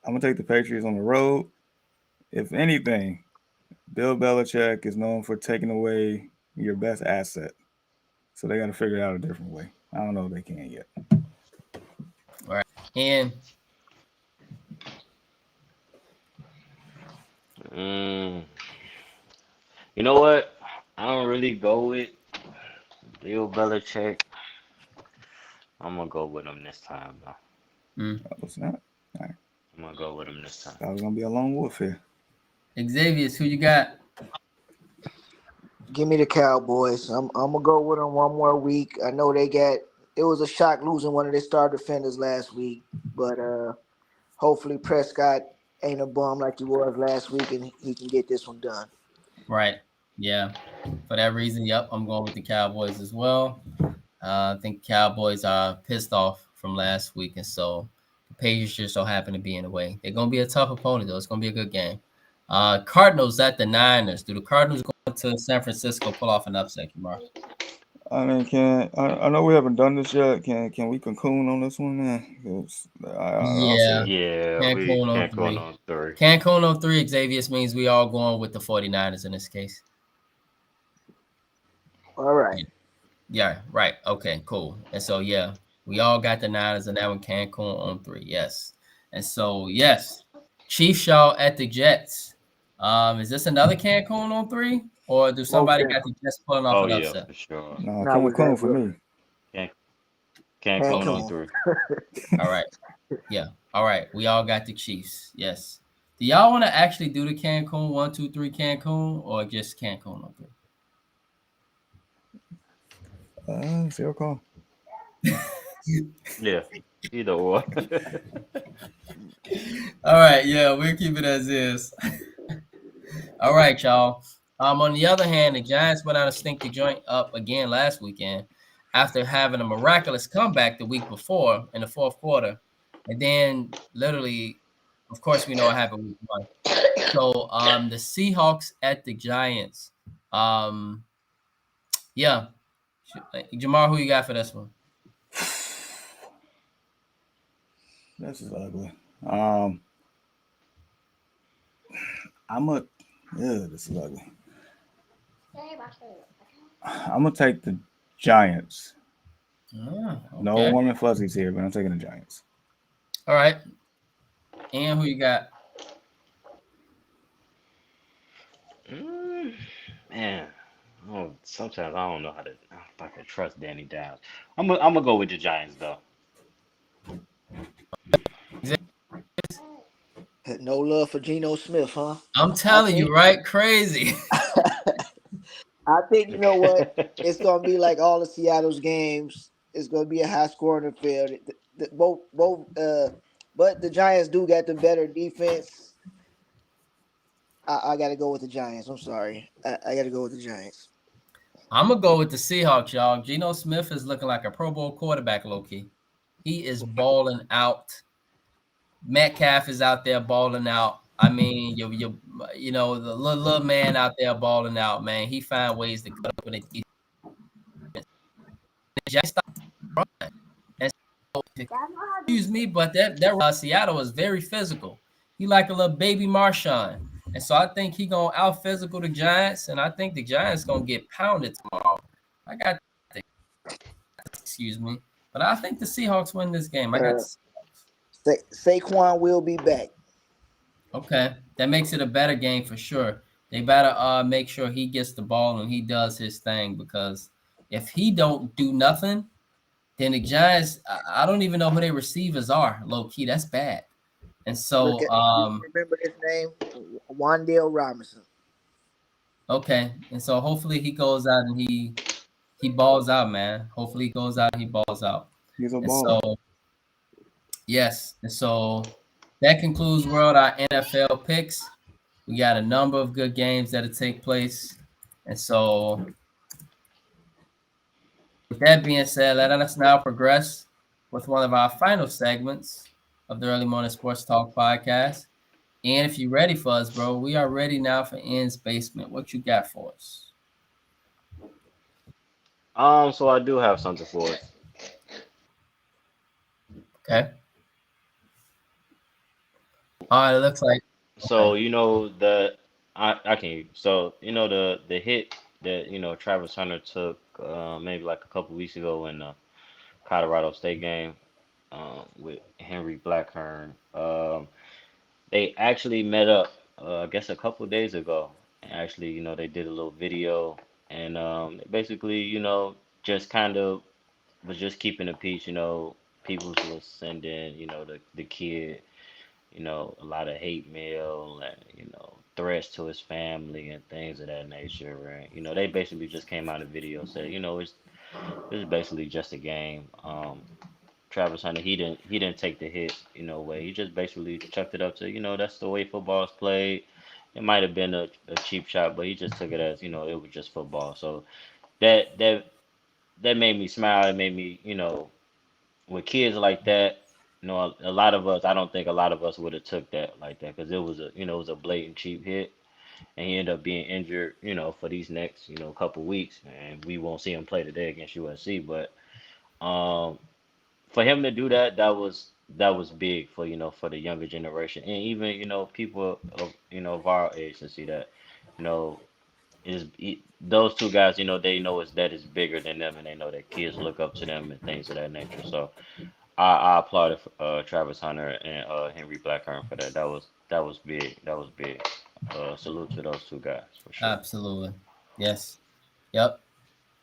gonna take the Patriots on the road. If anything, Bill Belichick is known for taking away your best asset, so they got to figure it out a different way. I don't know if they can yet. All right, and you know what? I don't really go with Bill Belichick. I'm gonna go with him this time, though. What's that? All right. I'm gonna go with him this time. That was gonna be a lone wolf here. Xavier, who you got? Give me the Cowboys. I'm gonna go with them one more week. I know it was a shock losing one of their star defenders last week, but hopefully Prescott ain't a bum like he was last week, and he can get this one done. Right. Yeah. For that reason, yep, I'm going with the Cowboys as well. I think Cowboys are pissed off from last week, and so the Patriots just so happen to be in the way. They're going to be a tough opponent, though. It's going to be a good game. Cardinals at the Niners. Do the Cardinals go to San Francisco pull off an upset, Kamar? I mean, I know we haven't done this yet. Can we cocoon on this one, man? Yeah. Cancun on 3. Cancun on 3, Xavier, means we all going with the 49ers in this case. All right. Yeah, right. Okay, cool. And so, yeah, we all got the Niners and that one Cancun on 3. Yes. And so, yes, Chiefs y'all at the Jets. Is this another Cancun on 3? Or do somebody got the Jets pulling off an upset? For sure. No, Cancun for me. Cancun on 3. All right. Yeah. All right. We all got the Chiefs. Yes. Do y'all want to actually do the Cancun 1, 2, 3 Cancun or just Cancun on 3? It's your call. Yeah. Either or. All right. Yeah, we'll keep it as is. All right, y'all. On the other hand, the Giants went out and stink the joint up again last weekend after having a miraculous comeback the week before in the fourth quarter. And then literally, of course, we know what happened week 1. So the Seahawks at the Giants. Yeah. Jamar, who you got for this one? This is ugly. This is ugly. I'm gonna take the Giants. Okay. No warm and fuzzies here, but I'm taking the Giants. All right. And who you got? Man, sometimes I don't know if I can trust Danny Downs. I'm gonna go with the Giants though. No love for Geno Smith, huh? I'm telling you, right? Crazy. I think you know what? It's gonna be like all of Seattle's games. It's gonna be a high scoring affair. But the Giants do got the better defense. I gotta go with the Giants. I'm sorry. I gotta go with the Giants. I'm gonna go with the Seahawks, y'all. Geno Smith is looking like a Pro Bowl quarterback, low-key. He is balling out. Metcalf is out there balling out. I mean, you know, the little man out there balling out, man. He find ways to cut up with it. Excuse me, but that Seattle is very physical. He like a little baby Marshawn. And so I think he gonna out physical the Giants, and I think the Giants gonna get pounded tomorrow. Excuse me, but I think the Seahawks win this game. I got Saquon will be back. Okay, that makes it a better game for sure. They better make sure he gets the ball and he does his thing, because if he don't do nothing, Then the Giants, I don't even know who their receivers are. Low key, that's bad. And Look so, at remember his name, Wandale Robinson. okay, and so hopefully he goes out and he balls out, man. Hopefully he goes out, he balls out. He's a And baller. so, yes, and so that concludes world our NFL picks. We got a number of good games that'll take place, and so with that being said, let us now progress with one of our final segments of the Early Morning Sports Talk podcast. And if you're ready for us, bro, we are ready now for N's Basement. What you got for us? So I do have something for it. Okay. All right, it looks like So okay. you know the I can so you know the hit that Travis Hunter took maybe like a couple weeks ago in the Colorado State game with Henry Blackhurn. They actually met up I guess a couple days ago. And actually, they did a little video and basically, just kind of was just keeping the peace. People was sending, the kid a lot of hate mail and, threats to his family and things of that nature. Right? They basically just came out of video said, it's basically just a game. Travis Hunter, he didn't take the hit, way. He just basically chucked it up to, that's the way football's played. It might have been a cheap shot, but he just took it as, it was just football. So that that that made me smile. It made me, with kids like that, a lot of us, I don't think a lot of us would have took that like that because it was a blatant cheap hit, and he ended up being injured, for these next, couple weeks, and we won't see him play today against USC. But um, for him to do that, that was big for for the younger generation, and even people of of our age to see that, you know, those two guys, they know that is bigger than them, and they know that kids look up to them and things of that nature. So. I applauded Travis Hunter and Henry Blackhurn for that. That was big. That was big. Salute to those two guys for sure. Absolutely. Yes. Yep.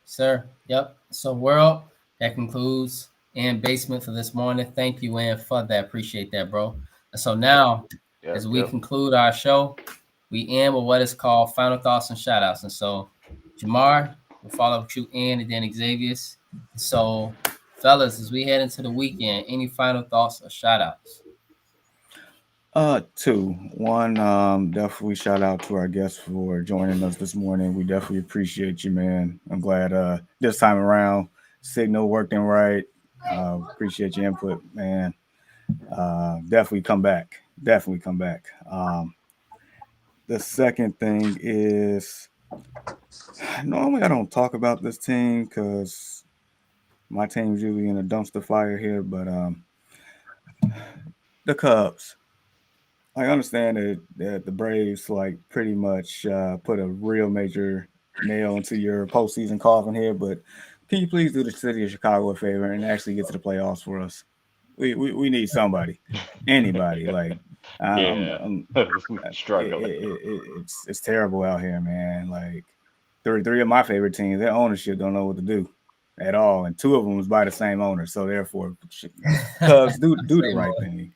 Sir. Yep. So world, that concludes N Basement for this morning. Thank you, N, for that. Appreciate that, bro. And so now, as Yep, we yep. conclude our show, we end with what is called final thoughts and shout outs. And so, Jamar, we'll follow up with you, N, and then Xavier's. So, fellas, as we head into the weekend, any final thoughts or shout outs? Two. One, definitely shout out to our guests for joining us this morning. We definitely appreciate you, man. I'm glad this time around signal working right. Appreciate your input, man. Definitely come back. Definitely come back. The second thing is normally I don't talk about this team because my team's usually in a dumpster fire here, but the Cubs. I understand that the Braves like pretty much put a real major nail into your postseason coffin here, but can you please do the city of Chicago a favor and actually get to the playoffs for us? We need somebody, anybody. Like Yeah. I'm We it, struggling. it's terrible out here, man. Like three of my favorite teams, their ownership don't know what to do at all, and two of them was by the same owner. So therefore, Cubs do the Same right one. thing.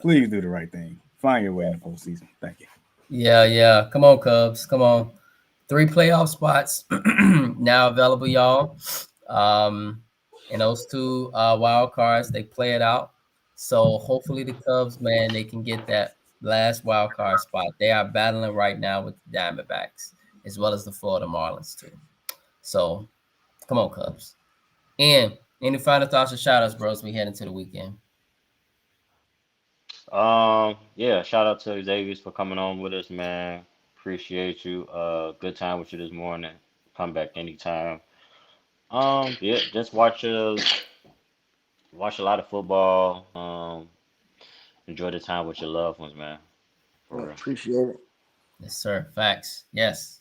Please do the right thing. Find your way in the postseason. Thank you. Yeah, yeah. Come on, Cubs. Come on. 3 playoff spots now available, y'all. Um, and those two wild cards, they play it out. So hopefully the Cubs, man, they can get that last wild card spot. They are battling right now with the Diamondbacks as well as the Florida Marlins too. So come on, Cubs. And any final thoughts or shout outs, bros, we head into the weekend? Yeah. Shout out to Xavier for coming on with us, man. Appreciate you. Good time with you this morning. Come back anytime. Yeah. Just watch a lot of football. Enjoy the time with your loved ones, man. For real. Appreciate it. Yes, sir. Facts. Yes.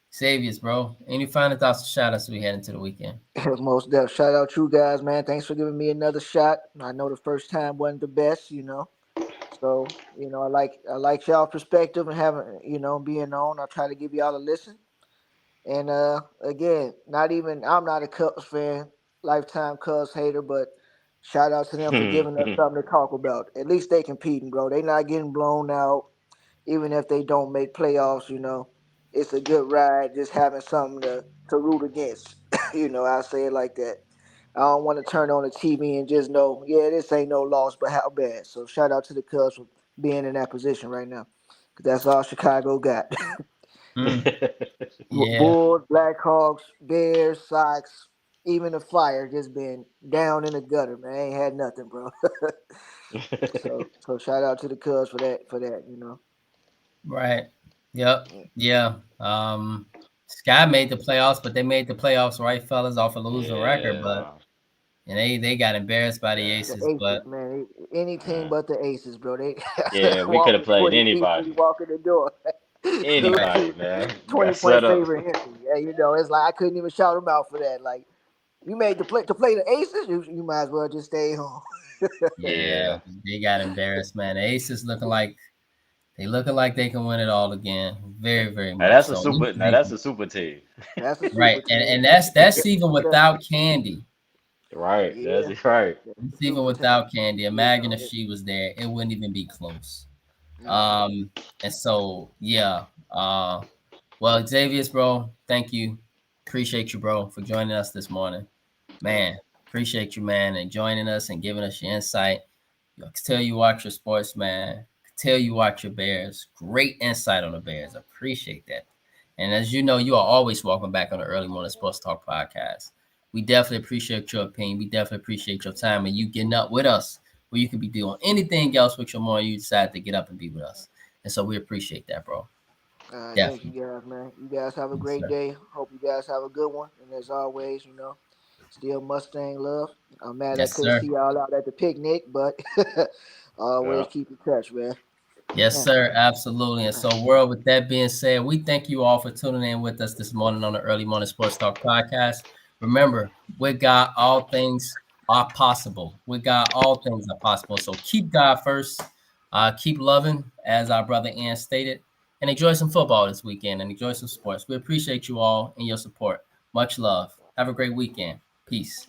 Saviors, bro. Any final thoughts or shout outs as we head into the weekend? Most definitely. Shout out you guys, man. Thanks for giving me another shot. I know the first time wasn't the best, So, I like y'all perspective and having, being on. I'll try to give y'all a listen. And again, I'm not a Cubs fan lifetime Cubs hater, but shout out to them for giving us something to talk about. At least they competing, bro. They not getting blown out, even if they don't make playoffs. It's a good ride. Just having something to root against. I say it like that. I don't want to turn on the TV and just know, yeah, this ain't no loss, but how bad. So shout out to the Cubs for being in that position right now, because that's all Chicago got. Mm, yeah. Bulls, Blackhawks, Bears, Sox, even the Fire just been down in the gutter, man. Ain't had nothing, bro. So shout out to the Cubs for that. Right. Yep. Yeah. Sky made the playoffs, but they made the playoffs, right, fellas, off a losing record. But Yeah, and they got embarrassed by the yeah, The Aces. Aces, But man. Any team yeah. but the Aces, bro. They Yeah, we could have walking played 20 deep when you anybody. walk in the door. Salute right. Anybody, to man. We 20 got point set up. favorite entry. Yeah, it's like I couldn't even shout them out for that. Like you made the play to play the Aces, you might as well just stay home. Yeah, Yeah. they got embarrassed, man. The Aces looking like they can win it all again. Very, very Now much that's a so. super. Now that's a super team. That's a Right. super And team. that's even without Candy. Right. Yeah, That's right. It's even super team. without Candy. Imagine if she was there, it wouldn't even be close. No. And so yeah. Well, Xavier, bro, thank you. Appreciate you, bro, for joining us this morning. Man, appreciate you, man, and joining us and giving us your insight. I can tell you watch your sports, man. I can tell you watch your Bears. Great insight on the Bears. Appreciate that. And as you know, you are always welcome back on the Early Morning Sports Talk podcast. We definitely appreciate your opinion. We definitely appreciate your time and you getting up with us where you could be doing anything else with your morning. You decide to get up and be with us. And so we appreciate that, bro. Thank you Definitely. guys, man. You guys have a Yes, great sir. day. Hope you guys have a good one. And as always, still Mustang love. I'm mad I Yes, couldn't sir. see y'all out at the picnic, but Yeah. always keep in touch, man. Yes, Yeah. sir. Absolutely. And so, world, with that being said, we thank you all for tuning in with us this morning on the Early Morning Sports Talk podcast. Remember, with God, all things are possible. With God, all things are possible. So keep God first. Keep loving, as our brother Ian stated, and enjoy some football this weekend and enjoy some sports. We appreciate you all and your support. Much love. Have a great weekend. Peace.